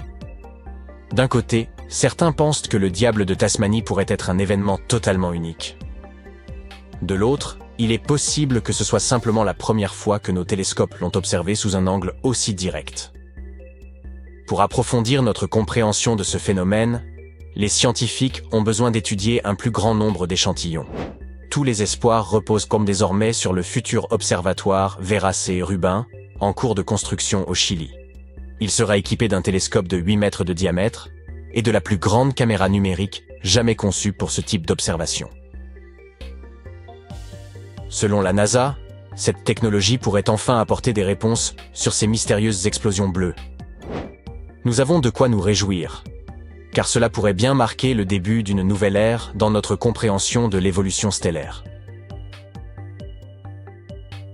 D'un côté, certains pensent que le diable de Tasmanie pourrait être un événement totalement unique. De l'autre, il est possible que ce soit simplement la première fois que nos télescopes l'ont observé sous un angle aussi direct. Pour approfondir notre compréhension de ce phénomène, les scientifiques ont besoin d'étudier un plus grand nombre d'échantillons. Tous les espoirs reposent comme désormais sur le futur observatoire Vera C. Rubin, en cours de construction au Chili. Il sera équipé d'un télescope de 8 mètres de diamètre et de la plus grande caméra numérique jamais conçue pour ce type d'observation. Selon la NASA, cette technologie pourrait enfin apporter des réponses sur ces mystérieuses explosions bleues. Nous avons de quoi nous réjouir, car cela pourrait bien marquer le début d'une nouvelle ère dans notre compréhension de l'évolution stellaire.